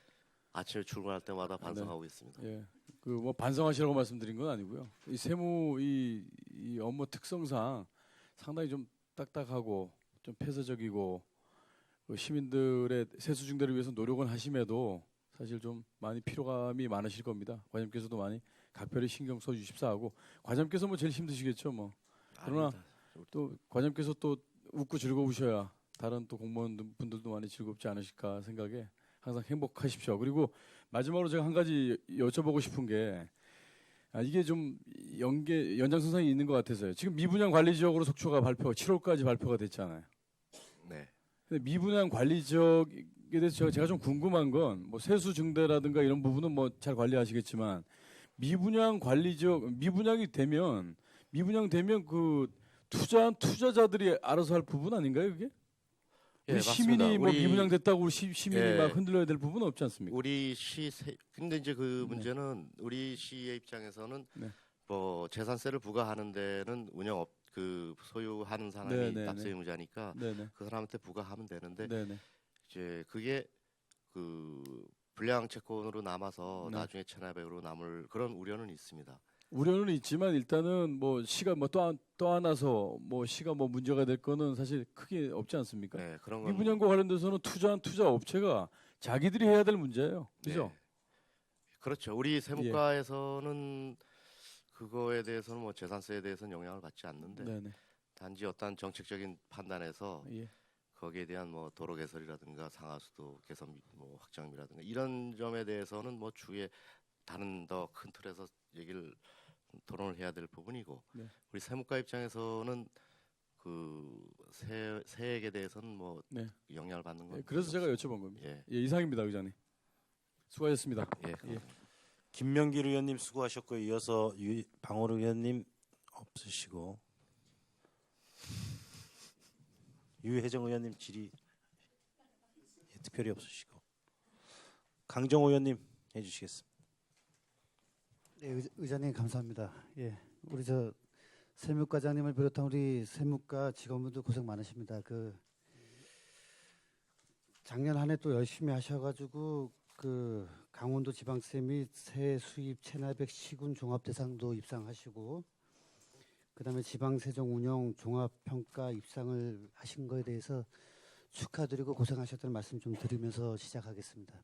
아침에 출근할 때마다 반성하고 있습니다. 예. 그 뭐 반성하시라고 말씀드린 건 아니고요. 이 세무 이 업무 특성상 상당히 좀 딱딱하고 좀 폐쇄적이고 그 시민들의 세수 증대를 위해서 노력은 하심에도 사실 좀 많이 피로감이 많으실 겁니다. 과장님께서도 많이 각별히 신경 써 주십사 하고 과장님께서 뭐 제일 힘드시겠죠 뭐. 그러나 아닙니다. 또 과장님께서 또 웃고 즐거우셔야 다른 또 공무원분들도 많이 즐겁지 않으실까 생각에 항상 행복하십시오. 그리고 마지막으로 제가 한 가지 여쭤보고 싶은 게 이게 좀 연장선상이 있는 것 같아서요. 지금 미분양 관리 지역으로 속초가 7월까지 발표가 됐잖아요. 네. 근데 미분양 관리 지역에 대해서 제가 좀 궁금한 건 뭐 세수 증대라든가 이런 부분은 뭐 잘 관리하시겠지만 미분양 관리 지역 미분양 되면 그 투자한 투자자들이 알아서 할 부분 아닌가요, 그게? 예, 우리 시민이 맞습니다. 뭐 우리- 미분양 됐다고 우리 시민이 예. 막 흔들려야 될 부분은 없지 않습니까? 근데 이제 그 네. 문제는 우리 시의 입장에서는 네. 뭐 재산세를 부과하는 데는 그 소유하는 사람이 네, 네, 납세 의무자니까 네네. 그 사람한테 부과하면 되는데 네네. 이제 그게 그 불량 채권으로 남아서 네. 나중에 체납액으로 남을 그런 우려는 있습니다. 우려는 있지만 일단은 뭐 시가 뭐 또 하나서 뭐 시가 뭐 문제가 될 거는 사실 크게 없지 않습니까? 네, 그런 건 미분양과 관련돼서는 투자한 투자 업체가 자기들이 해야 될 문제예요. 그죠? 네. 그렇죠. 우리 세무과에서는 그거에 대해서는 뭐 재산세에 대해서는 영향을 받지 않는데 네네. 단지 어떤 정책적인 판단에서 예. 거기에 대한 뭐 도로 개설이라든가 상하수도 개선 뭐 확장이라든가 이런 점에 대해서는 뭐 주위에 다른 더 큰 틀에서 얘기를 토론을 해야 될 부분이고 네. 우리 세무과 입장에서는 그 세액에 대해서는 뭐 네. 영향을 받는 건 예, 그래서 제가 없습니다. 여쭤본 겁니다. 예, 예, 이상입니다, 의장님. 수고하셨습니다. 예, 예. 감사합니다. 김명길 의원님 수고하셨고 이어서 방호르 의원님 없으시고 유혜정 의원님 질의 특별히 없으시고 강정호 의원님 해주시겠습니다. 네, 의장님 감사합니다. 예, 우리 저 세무과장님을 비롯한 우리 세무과 직원분들 고생 많으십니다. 그 작년 한 해 또 열심히 하셔가지고 그 강원도 지방세 및 세 수입 체납액 시군 종합 대상도 입상하시고 그다음에 지방세정 운영 종합 평가 입상을 하신 거에 대해서 축하드리고 고생하셨다는 말씀 좀 드리면서 시작하겠습니다.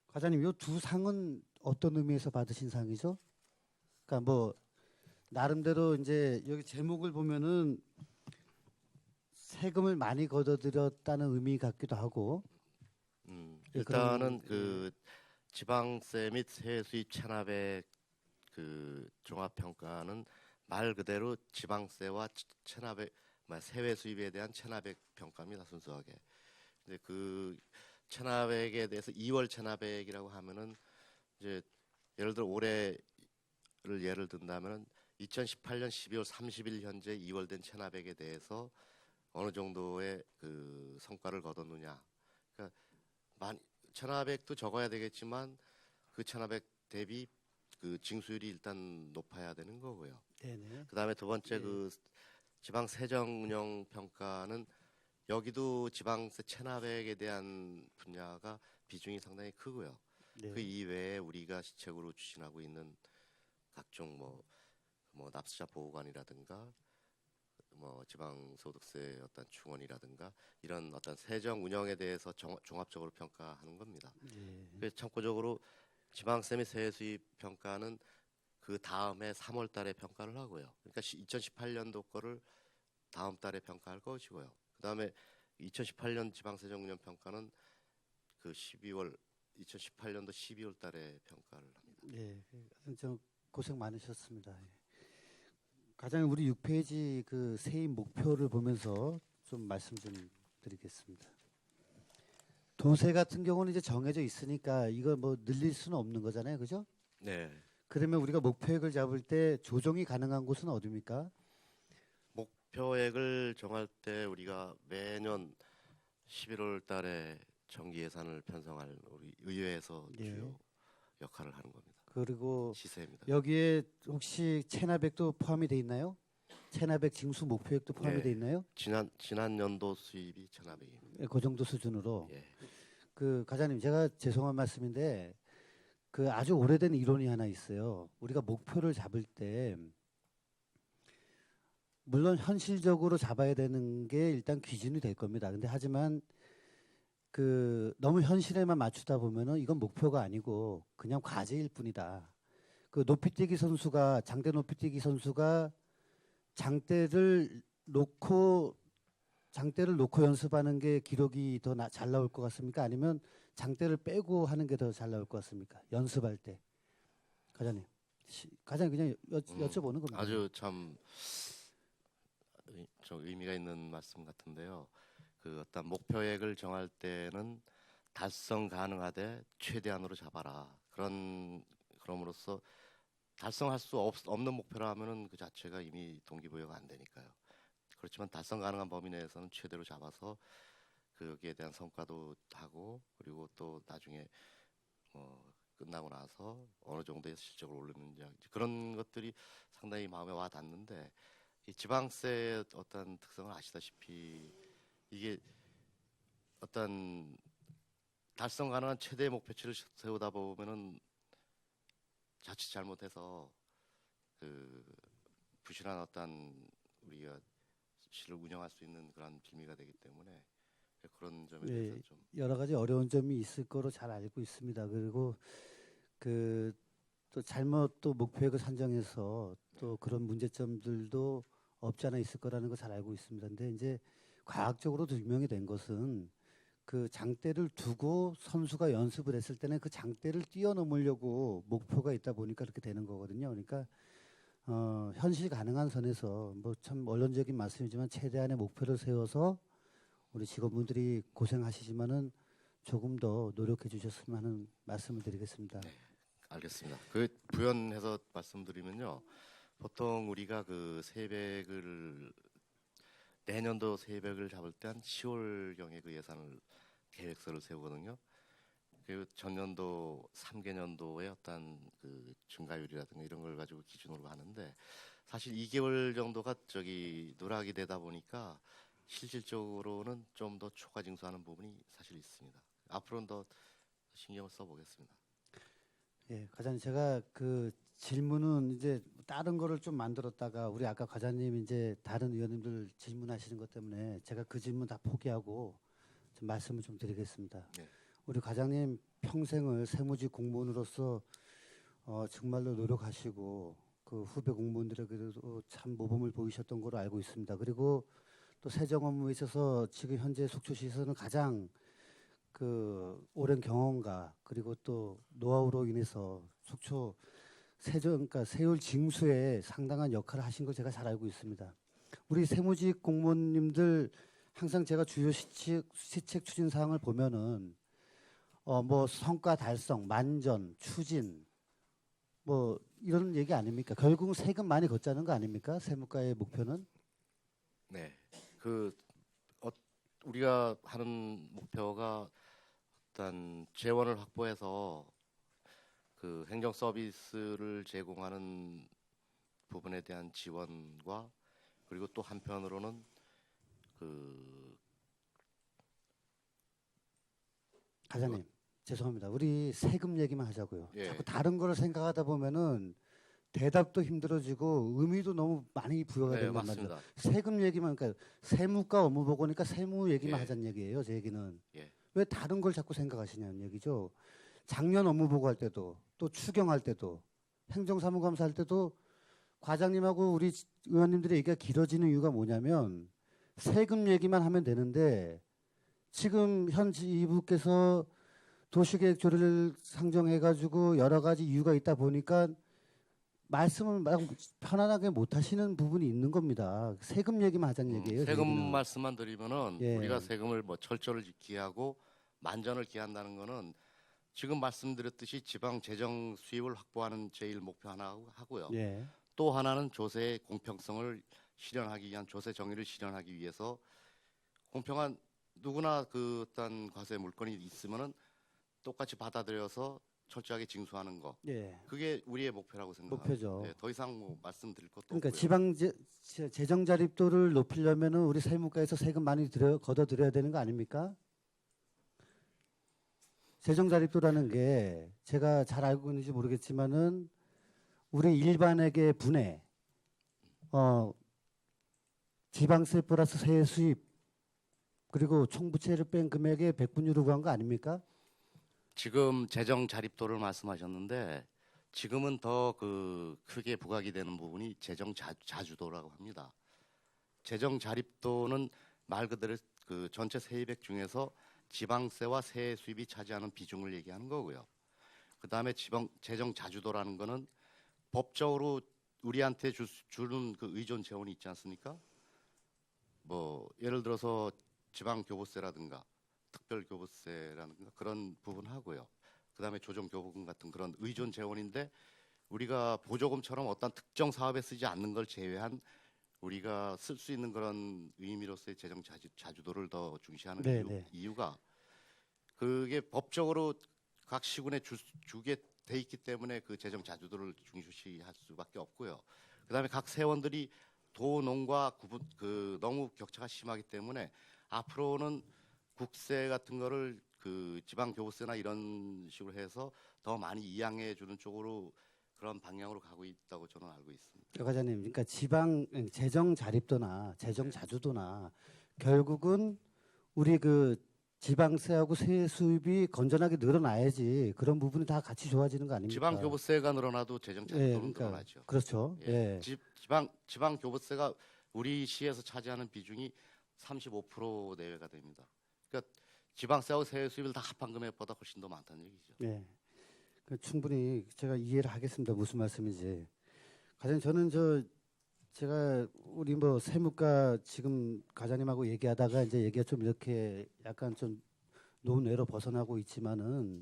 과장님, 이 두 상은 어떤 의미에서 받으신 상이죠? 그러니까 뭐 나름대로 이제 여기 제목을 보면은 세금을 많이 걷어들였다는 의미 같기도 하고. 예, 일단은 그럼, 그 지방세 및 세수입 체납액 그 종합 평가는 말 그대로 지방세와 체납액, 세외 수입에 대한 체납액 평가입니다. 순수하게. 근데 그 체납액에 대해서 2월 체납액이라고 하면은 이제 예를 들어 올해를 예를 든다면은 2018년 12월 30일 현재 2월 된 체납액에 대해서 어느 정도의 그 성과를 거뒀느냐. 그러니까 체납액도 적어야 되겠지만 그 체납액 대비 그 징수율이 일단 높아야 되는 거고요. 네네. 그다음에 두 번째 네. 그 지방 세정 운영 평가는 여기도 지방세 체납액에 대한 분야가 비중이 상당히 크고요. 네. 그 이외에 우리가 시책으로 추진하고 있는 각종 뭐 납세자 보호관이라든가 뭐 지방소득세 어떤 충원이라든가 이런 어떤 세정 운영에 대해서 종합적으로 평가하는 겁니다. 네. 그래서 참고적으로 지방세 및 세수입 평가는 그 다음에 3월 달에 평가를 하고요. 그러니까 2018년도 거를 다음 달에 평가할 것이고요. 그다음에 2018년 지방세정 운영 평가는 그 2018년도 12월 달에 평가를 합니다. 네. 좀 고생 많으셨습니다. 예. 가장 우리 6페이지 그 세입 목표를 보면서 좀 말씀 좀 드리겠습니다. 도세 같은 경우는 이제 정해져 있으니까 이거 뭐 늘릴 수는 없는 거잖아요, 그죠? 네. 그러면 우리가 목표액을 잡을 때 조정이 가능한 곳은 어디입니까? 목표액을 정할 때 우리가 매년 11월 달에 정기 예산을 편성할 우리 의회에서 네. 주요 역할을 하는 겁니다. 그리고 시세입니다. 여기에 혹시 체납액도 포함이 돼 있나요? 체납액 징수 목표액도 포함이 네. 돼 있나요? 지난 연도 수입이 체납액입니다. 예, 그 정도 수준으로. 예. 그 과장님, 제가 죄송한 말씀인데 그 아주 오래된 이론이 하나 있어요. 우리가 목표를 잡을 때 물론 현실적으로 잡아야 되는 게 일단 기준이 될 겁니다. 근데 하지만 그 너무 현실에만 맞추다 보면은 이건 목표가 아니고 그냥 과제일 뿐이다. 그 높이뛰기 선수가 장대 높이뛰기 선수가 장대를 놓고 연습하는 게 기록이 더 잘 나올 것 같습니까? 아니면 장대를 빼고 하는 게 더 잘 나올 것 같습니까? 연습할 때. 과장님. 과장님 그냥 여쭤보는 겁니다. 아주 참 의미가 있는 말씀 같은데요. 그 어떤 목표액을 정할 때는 달성 가능하되 최대한으로 잡아라. 그럼으로써 달성할 수 없는 목표라 하면은 그 자체가 이미 동기부여가 안 되니까요. 그렇지만 달성 가능한 범위 내에서는 최대로 잡아서 거기에 대한 성과도 하고 그리고 또 나중에 끝나고 나서 어느 정도의 실적을 올리는지 그런 것들이 상당히 마음에 와 닿는데 이 지방세의 어떤 특성을 아시다시피 이게 어떤 달성 가능한 최대 목표치를 세우다 보면은 자칫 잘못해서 그 부실한 어떤 우리가 시를 운영할 수 있는 그런 빌미가 되기 때문에 그런 점에 대해서 좀 여러 가지 어려운 점이 있을 거로 잘 알고 있습니다. 그리고 그 또 잘못 또 목표액을 산정해서 또 그런 문제점들도 없지 않아 있을 거라는 거 잘 알고 있습니다. 근데 이제 과학적으로 증명이 된 것은 그 장대를 두고 선수가 연습을 했을 때는 그 장대를 뛰어넘으려고 목표가 있다 보니까 그렇게 되는 거거든요. 그러니까 현실 가능한 선에서 뭐 참 원론적인 말씀이지만 최대한의 목표를 세워서 우리 직원분들이 고생하시지만은 조금 더 노력해 주셨으면 하는 말씀을 드리겠습니다. 네, 알겠습니다. 그 부연해서 말씀드리면요. 보통 우리가 그 세백을 내년도 세백을 잡을 때 한 10월경에 그 예산을 계획서를 세우거든요. 그리고 전년도 3개년도의 어떤 그 증가율이라든가 이런 걸 가지고 기준으로 하는데 사실 2개월 정도가 누락이 되다 보니까 실질적으로는 좀 더 초과 징수하는 부분이 사실 있습니다. 앞으로는 더 신경을 써보겠습니다. 예, 과장님 제가 그 질문은 이제 다른 거를 좀 만들었다가 우리 아까 과장님 이제 다른 의원님들 질문하시는 것 때문에 제가 그 질문 다 포기하고 좀 말씀을 좀 드리겠습니다. 네. 우리 과장님 평생을 세무직 공무원으로서 정말로 노력하시고 그 후배 공무원들에게도 참 모범을 보이셨던 걸로 알고 있습니다. 그리고 또 세정 업무에 있어서 지금 현재 속초시에서는 가장 그 오랜 경험과 그리고 또 노하우로 인해서 속초 그러니까 세율 징수에 상당한 역할을 하신 걸 제가 잘 알고 있습니다. 우리 세무직 공무원님들 항상 제가 주요 시책 추진 사항을 보면은 뭐 성과 달성, 만전, 추진 뭐 이런 얘기 아닙니까? 결국은 세금 많이 걷자는 거 아닙니까? 세무과의 목표는? 네. 우리가 하는 목표가 일단 재원을 확보해서 그 행정 서비스를 제공하는 부분에 대한 지원과 그리고 또 한편으로는 과장님 죄송합니다. 우리 세금 얘기만 하자고요. 예. 자꾸 다른 거를 생각하다 보면은 대답도 힘들어지고 의미도 너무 많이 부여가 네, 되는 건 말이죠. 맞습니다. 세금 얘기만 그러니까 세무과 업무 보고니까 세무 얘기만 예. 하자는 얘기예요. 제 얘기는. 예. 왜 다른 걸 자꾸 생각하시냐는 얘기죠. 작년 업무 보고할 때도 또 추경할 때도 행정사무감사할 때도 과장님하고 우리 의원님들의 얘기가 길어지는 이유가 뭐냐면 세금 얘기만 하면 되는데 지금 현 지부께서 도시계획 조례를 상정해가지고 여러 가지 이유가 있다 보니까 말씀을 막 편안하게 못 하시는 부분이 있는 겁니다. 세금 얘기만 하자는 얘기예요. 세금 저희는. 말씀만 드리면은 예. 우리가 세금을 뭐 철저를 기하고 만전을 기한다는 거는 지금 말씀드렸듯이 지방 재정 수입을 확보하는 제일 목표 하나 하고요. 예. 또 하나는 조세의 공평성을 실현하기 위한 조세 정의를 실현하기 위해서 공평한 누구나 그 어떤 과세 물건이 있으면은 똑같이 받아들여서 철저하게 징수하는 거. 예. 그게 우리의 목표라고 생각합니다. 목표죠. 네, 더 이상 뭐 말씀드릴 것도 그러니까 없고요. 지방 재정 자립도를 높이려면은 우리 세무과에서 세금 많이 걷어들여야 되는 거 아닙니까? 재정 자립도라는 게 제가 잘 알고 있는지 모르겠지만은 우리 일반에게 분해 지방세 플러스 세액 수입 그리고 총부채를 뺀 금액의 100분율을 구한 거 아닙니까? 지금 재정 자립도를 말씀하셨는데 지금은 더 크게 부각이 되는 부분이 재정 자주도라고 합니다. 재정 자립도는 말 그대로 그 전체 세입액 중에서 지방세와 세액 수입이 차지하는 비중을 얘기하는 거고요. 그 다음에 재정 자주도라는 거는 법적으로 우리한테 주는 그 의존 재원이 있지 않습니까? 뭐 예를 들어서 지방교부세라든가 특별교부세라든가 그런 부분 하고요. 그 다음에 조정교부금 같은 그런 의존 재원인데 우리가 보조금처럼 어떤 특정 사업에 쓰지 않는 걸 제외한 우리가 쓸 수 있는 그런 의미로서의 재정 자주도를 더 중시하는 네, 네. 이유가 그게 법적으로 각 시군에 주게 돼 있기 때문에 그 재정 자주도를 중시할 수밖에 없고요. 그다음에 각 세원들이 도농과 너무 격차가 심하기 때문에 앞으로는 국세 같은 거를 그 지방 교부세나 이런 식으로 해서 더 많이 이양해 주는 쪽으로 그런 방향으로 가고 있다고 저는 알고 있습니다. 과장님, 그러니까 지방 재정 자립도나 재정 자주도나 결국은 우리 그 지방세하고 세 수입이 건전하게 늘어나야지 그런 부분이 다 같이 좋아지는 거 아닙니까? 지방 교부세가 늘어나도 재정 자주도는 그러니까 늘어나죠. 그렇죠. 예. 지방 교부세가 우리 시에서 차지하는 비중이 35% 내외가 됩니다. 그러니까 지방세하고 세액 수입을 다 합한 금액보다 훨씬 더 많다는 얘기죠. 예. 그 충분히 제가 이해를 하겠습니다. 무슨 말씀인지. 과장님 저는 제가 우리 뭐 세무과 지금 과장님하고 얘기하다가 이제 얘기가 좀 이렇게 약간 좀 논외로 벗어나고 있지만은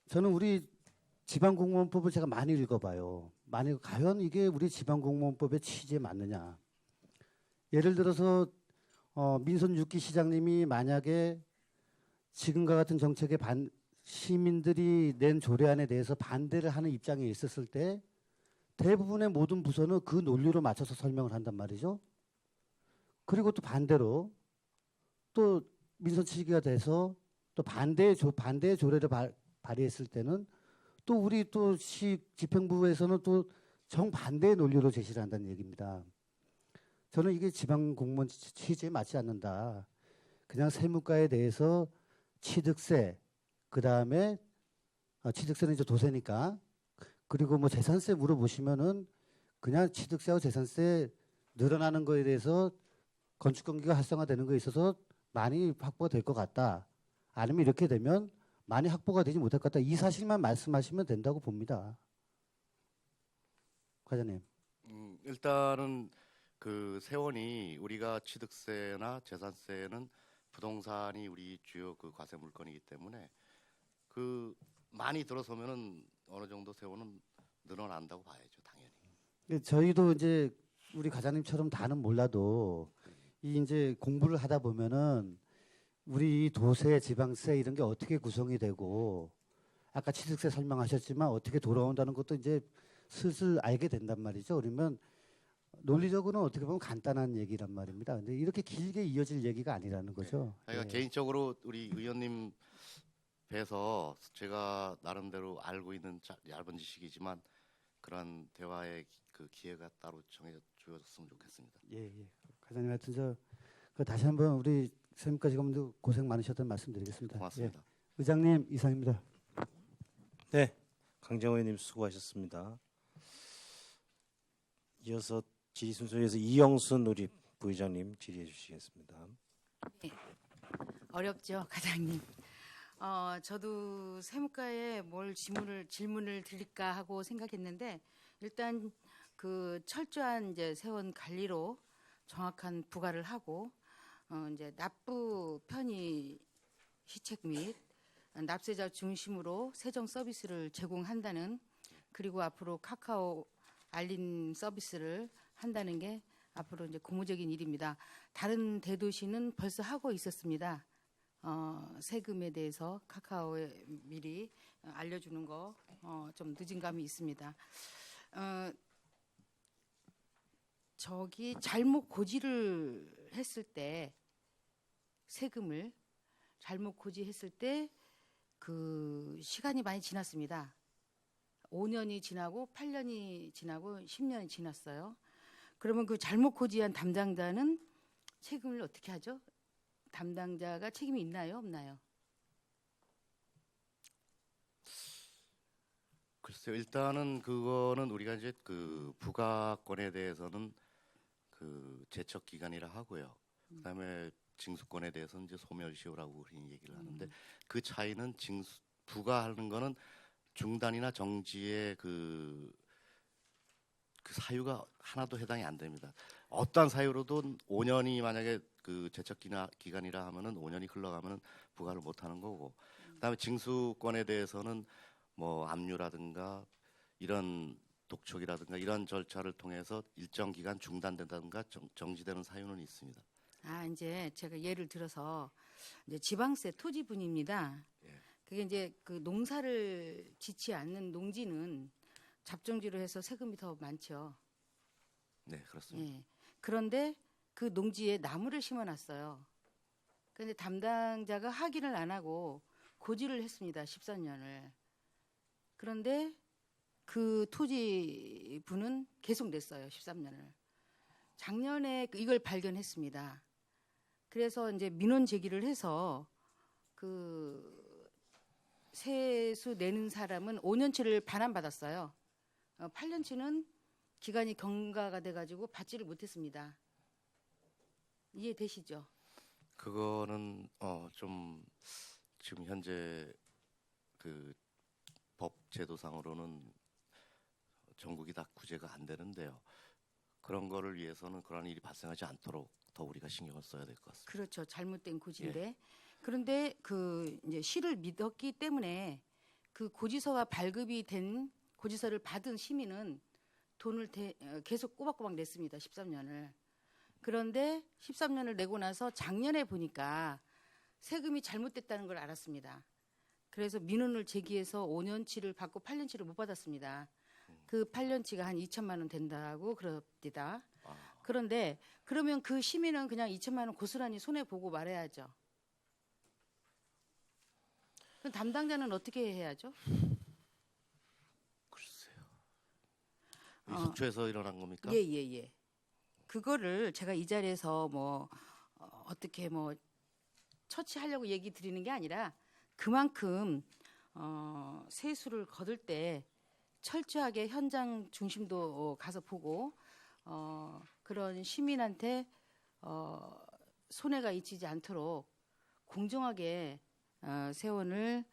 저는 우리 지방공무원법을 제가 많이 읽어봐요. 과연 이게 우리 지방공무원법의 취지에 맞느냐. 예를 들어서 민선 6기 시장님이 만약에 지금과 같은 정책에 시민들이 낸 조례안에 대해서 반대를 하는 입장에 있었을 때 대부분의 모든 부서는 그 논리로 맞춰서 설명을 한단 말이죠. 그리고 또 반대로 또 민선 7기가 돼서 또 반대의 조례를 발의했을 때는 또 우리 또 시 집행부에서는 또 정반대의 논리로 제시를 한다는 얘기입니다. 저는 이게 지방 공무원 취지에 맞지 않는다. 그냥 세무과에 대해서 취득세, 그 다음에 취득세는 이제 도세니까 그리고 뭐 재산세 물어보시면은 그냥 취득세하고 재산세 늘어나는 거에 대해서 건축 경기가 활성화되는 거에 있어서 많이 확보가 될 것 같다. 아니면 이렇게 되면 많이 확보가 되지 못할 것 같다. 이 사실만 말씀하시면 된다고 봅니다. 과장님. 일단은 그 세원이 우리가 취득세나 재산세는 부동산이 우리 주요 그 과세 물건이기 때문에 그 많이 들어서면은 어느 정도 세원은 늘어난다고 봐야죠, 당연히. 저희도 이제 우리 과장님처럼 다는 몰라도 이 이제 공부를 하다 보면은 우리 도세, 지방세 이런 게 어떻게 구성이 되고 아까 취득세 설명하셨지만 어떻게 돌아온다는 것도 이제 슬슬 알게 된단 말이죠. 그러면 논리적으로는 어떻게 보면 간단한 얘기란 말입니다. 근데 이렇게 길게 이어질 얘기가 아니라는 거죠. 그러니까 예. 개인적으로 우리 의원님 뵈서 제가 나름대로 알고 있는 얇은 지식이지만 그런 대화의 그 기회가 따로 주어졌으면 좋겠습니다. 예, 예. 과장님 하여튼 다시 한번 우리 세무과 직원분들 고생 많으셨다는 말씀드리겠습니다. 고맙습니다. 예. 의장님 이상입니다. 네, 강정호 의원님 수고하셨습니다. 이어서 질의 순서에서 이영순 우리 부의장님 질의해 주시겠습니다. 어렵죠, 과장님. 저도 세무과에 뭘 질문을 드릴까 하고 생각했는데 일단 그 철저한 이제 세원 관리로 정확한 부과를 하고 이제 납부 편의 시책 및 납세자 중심으로 세정 서비스를 제공한다는 그리고 앞으로 카카오 알림 서비스를 한다는 게 앞으로 이제 고무적인 일입니다. 다른 대도시는 벌써 하고 있었습니다. 세금에 대해서 카카오에 미리 알려주는 거 좀 늦은 감이 있습니다. 잘못 고지를 했을 때 세금을 잘못 고지했을 때 그 시간이 많이 지났습니다. 5년이 지나고 8년이 지나고 10년이 지났어요. 그러면 그 잘못 고지한 담당자는 책임을 어떻게 하죠? 담당자가 책임이 있나요, 없나요? 글쎄요. 일단은 그거는 우리가 이제 그 부가권에 대해서는 그 제척 기간이라 하고요. 그다음에 징수권에 대해서는 이제 소멸시효라고 흔히 얘기를 하는데 그 차이는 부가하는 거는 중단이나 정지의 그 사유가 하나도 해당이 안 됩니다. 어떠한 사유로도 5년이 만약에 그 제척 기간이라 하면은 5년이 흘러가면은 부과를 못 하는 거고. 그다음에 징수권에 대해서는 뭐 압류라든가 이런 독촉이라든가 이런 절차를 통해서 일정 기간 중단된다든가 정지되는 사유는 있습니다. 아, 이제 제가 예를 들어서 이제 지방세 토지분입니다. 예. 그게 이제 그 농사를 짓지 않는 농지는 잡종지로 해서 세금이 더 많죠. 네, 그렇습니다. 예. 그런데 그 농지에 나무를 심어놨어요. 그런데 담당자가 확인을 안 하고 고지를 했습니다. 13년을. 그런데 그 토지분은 계속 냈어요. 13년을. 작년에 이걸 발견했습니다. 그래서 이제 민원 제기를 해서 그 세수 내는 사람은 5년치를 반환받았어요. 8년치는 기간이 경과가 돼가지고 받지를 못했습니다. 이해되시죠? 그거는 좀 지금 현재 그 법 제도상으로는 전국이 다 구제가 안 되는데요. 그런 거를 위해서는 그런 일이 발생하지 않도록 더 우리가 신경을 써야 될 것 같습니다. 그렇죠. 잘못된 고지인데. 그런데 그 이제 시를 믿었기 때문에 그 고지서가 발급이 된 고지서를 받은 시민은 돈을 계속 꼬박꼬박 냈습니다. 13년을. 그런데 13년을 내고 나서 작년에 보니까 세금이 잘못됐다는 걸 알았습니다. 그래서 민원을 제기해서 5년치를 받고 8년치를 못 받았습니다. 그 8년치가 한 2천만 원 된다고 그럽니다. 그런데 그러면 그 시민은 그냥 2천만 원 고스란히 손해 보고 말해야죠. 그럼 담당자는 어떻게 해야죠? 글쎄요. 속초에서 일어난 겁니까? 예. 그거를 제가 이 자리에서 뭐 어떻게 뭐 처치하려고 얘기 드리는 게 아니라 그만큼 세수를 거둘 때 철저하게 현장 중심도 가서 보고 그런 시민한테 손해가 있지 않도록 공정하게 세원을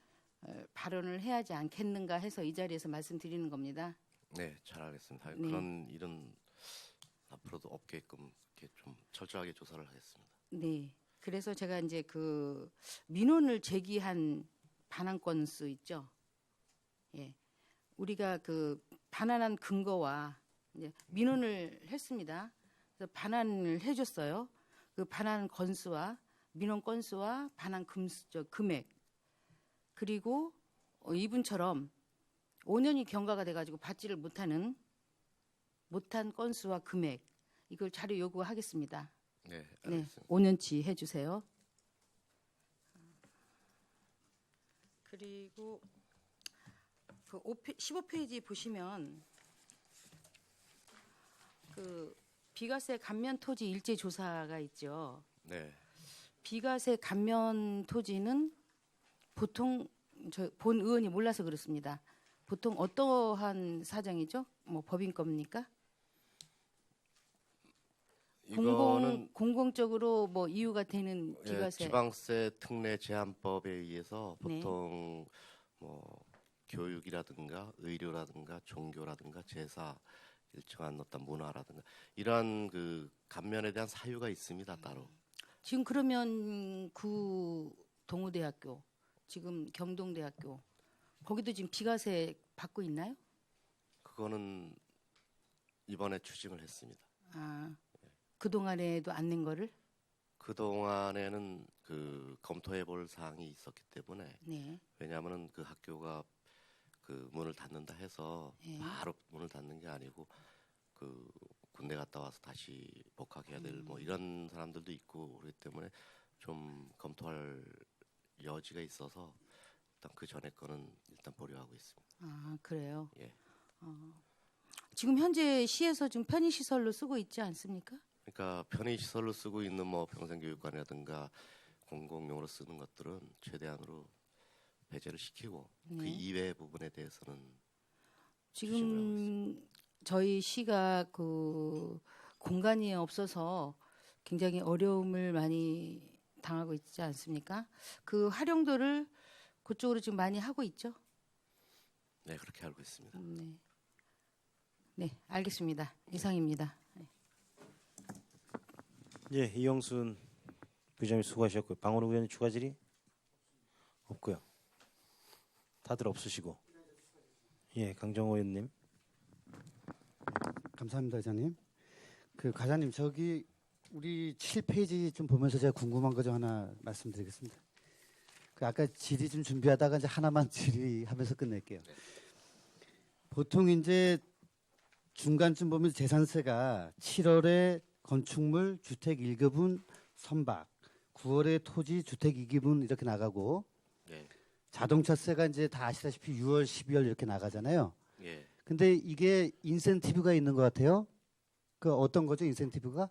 발언을 해야 하지 않겠는가 해서 이 자리에서 말씀드리는 겁니다. 네, 잘 알겠습니다. 네. 그런 일은 앞으로도 없게끔 이렇게 좀 철저하게 조사를 하겠습니다. 네. 그래서 제가 이제 그 민원을 제기한 반환 건수 있죠. 예. 우리가 그 반환한 근거와 이제 민원을 했습니다. 그래서 반환을 해줬어요. 그 반환 건수와 민원 건수와 반환 금액 그리고 이분처럼 5년이 경과가 돼가지고 받지를 못한 건수와 금액 이걸 자료 요구하겠습니다. 네, 네, 알겠습니다. 5년치 해주세요. 그리고 그 15페이지 보시면 그 비과세 감면 토지 일제 조사가 있죠. 네, 비과세 감면 토지는 보통 본 의원이 몰라서 그렇습니다. 보통 어떠한 사정이죠? 뭐 법인 겁니까? 이거는 공공적으로 뭐 이유가 되는 예, 비과세. 지방세 특례 제한법에 의해서 네. 보통 뭐 교육이라든가 의료라든가 종교라든가 제사 일정한 어떤 문화라든가 이러한 그 감면에 대한 사유가 있습니다 따로. 지금 그러면 구 동우대학교, 지금 경동대학교 거기도 지금 비과세 받고 있나요? 그거는 이번에 추징을 했습니다. 아, 그 동안에도 안 낸 거를? 그 동안에는 그 검토해볼 사항이 있었기 때문에 네. 왜냐하면은 그 학교가 그 문을 닫는다 해서 네. 바로 문을 닫는 게 아니고 그 군대 갔다 와서 다시 복학해야 될 뭐 이런 사람들도 있고 그렇기 때문에 좀 검토할 여지가 있어서 일단 그 전에 거는 일단 보류하고 있습니다. 아, 그래요. 예. 지금 현재 시에서 지금 편의 시설로 쓰고 있지 않습니까? 그러니까 편의 시설로 쓰고 있는 뭐 평생교육관이라든가 공공용으로 쓰는 것들은 최대한으로 배제를 시키고 그 네. 이외의 부분에 대해서는 지금 저희 시가 그 공간이 없어서 굉장히 어려움을 많이 당하고 있지 않습니까? 그 활용도를 그쪽으로 지금 많이 하고 있죠. 네 그렇게 알고 있습니다. 네, 네, 알겠습니다. 이상입니다. 예, 이영순 부장님 수고하셨고요. 방원우 의원님 추가 질의 없고요. 다들 없으시고. 예, 강정호 의원님. 감사합니다, 의장님. 그 과장님 저기 우리 7페이지 좀 보면서 제가 궁금한 거 좀 하나 말씀드리겠습니다. 그 아까 질의 좀 준비하다가 이제 하나만 질의하면서 끝낼게요. 보통 이제 중간쯤 보면 재산세가 7월에 건축물 주택 1급은 선박, 9월에 토지 주택 2급은 이렇게 나가고 네. 자동차세가 이제 다 아시다시피 6월, 12월 이렇게 나가잖아요. 예. 근데 이게 인센티브가 있는 것 같아요. 그 어떤 거죠, 인센티브가?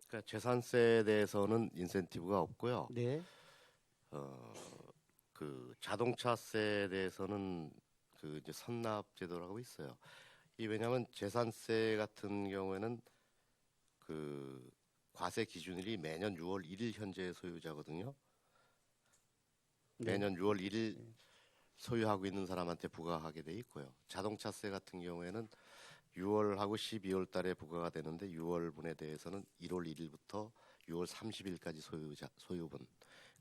그러니까 재산세에 대해서는 인센티브가 없고요. 네. 그 자동차세에 대해서는 그 이제 선납 제도라고 있어요. 이 왜냐하면 재산세 같은 경우에는 그 과세 기준일이 매년 6월 1일 현재 소유자거든요. 네. 매년 6월 1일 소유하고 있는 사람한테 부과하게 돼 있고요. 자동차세 같은 경우에는 6월하고 12월 달에 부과가 되는데 6월분에 대해서는 1월 1일부터 6월 30일까지 소유분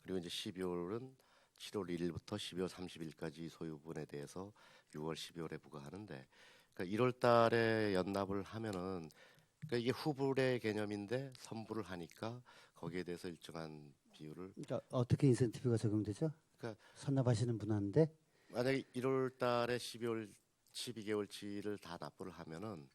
그리고 이제 12월은 7월 1일부터 12월 30일까지 소유분에 대해서 6월 12월에 부과하는데 그러니까 1월 달에 연납을 하면은 그러니까 이게 후불의 개념인데 선불을 하니까 거기에 대해서 일정한 비율을 그러니까 어떻게 인센티브가 적용되죠? 그러니까 선납하시는 분한테 만약에 1월 달에 12개월치를 다 납부를 하면은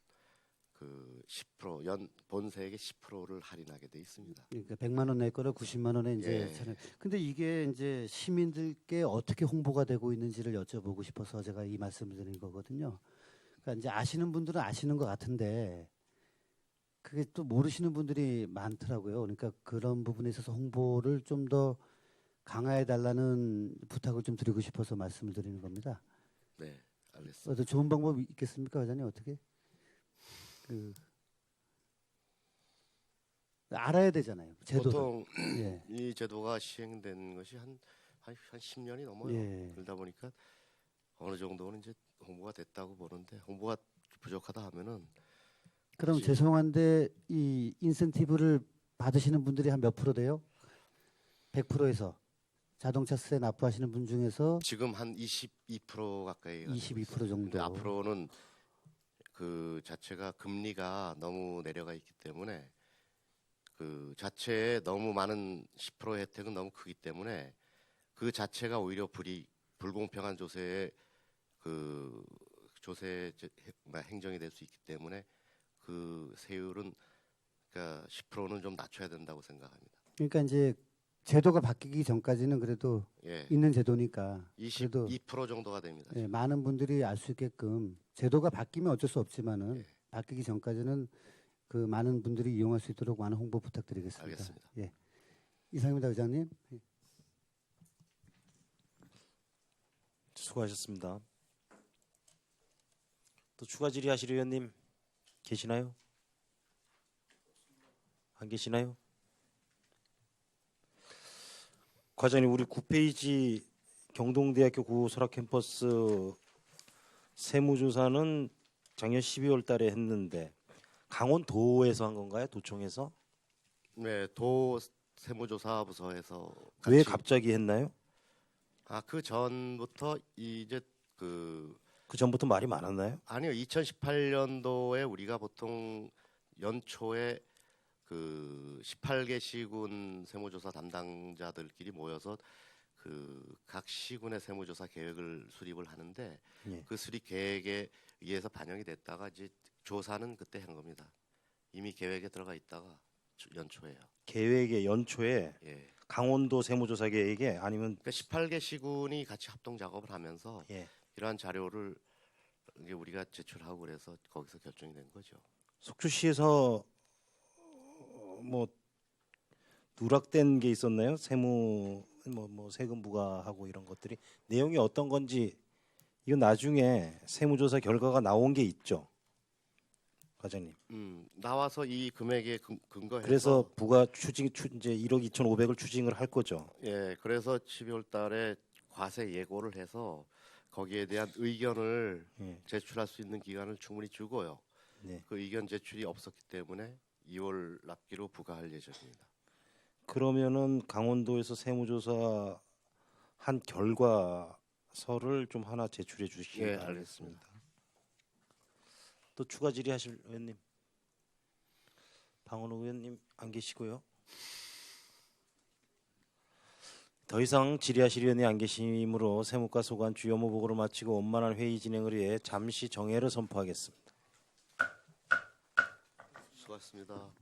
그 10%연 본세액의 10%를 할인하게 돼 있습니다. 그러니까 100만 원 낼 거를 90만 원에 이제 예. 차려. 근데 이게 이제 시민들께 어떻게 홍보가 되고 있는지를 여쭤보고 싶어서 제가 이 말씀을 드린 거거든요. 그러니까 이제 아시는 분들은 아시는 것 같은데 그게 또 모르시는 분들이 많더라고요. 그러니까 그런 부분에 있어서 홍보를 좀 더 강화해 달라는 부탁을 좀 드리고 싶어서 말씀을 드리는 겁니다. 네, 알겠습니다. 더 좋은 방법 있겠습니까, 회장님? 어떻게? 알아야 되잖아요. 제도도. 보통 예. 이 제도가 시행된 것이 한 10년이 넘어요. 예. 그러다 보니까 어느 정도는 이제 홍보가 됐다고 보는데 홍보가 부족하다 하면은 그럼 그치. 죄송한데 이 인센티브를 받으시는 분들이 한 몇 프로 돼요? 100%에서 자동차세 납부하시는 분 중에서 지금 한 22% 가까이 22% 정도. 근데 앞으로는 그 자체가 금리가 너무 내려가 있기 때문에 그 자체에 너무 많은 10% 혜택은 너무 크기 때문에 그 자체가 오히려 불공평한 조세의 그 조세 행정이 될 수 있기 때문에 그 세율은 그러니까 10%는 좀 낮춰야 된다고 생각합니다. 그러니까 이제 제도가 바뀌기 전까지는 그래도 예, 있는 제도니까 그래도 22% 정도가 됩니다. 예, 많은 분들이 알 수 있게끔 제도가 바뀌면 어쩔 수 없지만은 예. 바뀌기 전까지는 그 많은 분들이 이용할 수 있도록 많은 홍보 부탁드리겠습니다. 알겠습니다. 예. 이상입니다, 의장님. 수고하셨습니다. 또 추가 질의하실 의원님 계시나요? 안 계시나요? 과장님, 우리 9페이지 경동대학교 구설학 캠퍼스 세무조사는 작년 12월 달에 했는데 강원도에서 한 건가요? 도청에서? 네, 도 세무조사부서에서 왜 갑자기 했나요? 그 전부터 이제 그 그 전부터 말이 많았나요? 아니요, 2018년도에 우리가 보통 연초에 그 18개 시군 세무조사 담당자들끼리 모여서 그 각 시군의 세무조사 계획을 수립을 하는데 예. 그 수립 계획에 의해서 반영이 됐다가 이제 조사는 그때 한 겁니다. 이미 계획에 들어가 있다가 연초에요. 계획의 연초에 예. 강원도 세무조사 계획에 아니면 그러니까 18개 시군이 같이 합동 작업을 하면서 예. 이러한 자료를 이제 우리가 제출하고 그래서 거기서 결정이 된 거죠. 속주시에서 뭐 누락된 게 있었나요? 세무 뭐 세금 부과하고 이런 것들이 내용이 어떤 건지 이건 나중에 세무조사 결과가 나온 게 있죠, 과장님. 나와서 이 금액에 근거해서 그래서 부가 이제 1억 2,500을 추징을 할 거죠. 예, 그래서 12월달에 과세 예고를 해서 거기에 대한 의견을 예. 제출할 수 있는 기간을 충분히 주고요. 네. 그 의견 제출이 없었기 때문에 2월 납기로 부과할 예정입니다. 그러면은 강원도에서 세무조사 한 결과서를 좀 하나 제출해 주시기 예, 바라겠습니다. 또 추가 질의하실 의원님, 방원호 의원님 안 계시고요. 더 이상 질의하실 의원이 안 계시므로 세무과 소관 주요 업무 보고를 마치고 원만한 회의 진행을 위해 잠시 정회를 선포하겠습니다. 수고하셨습니다.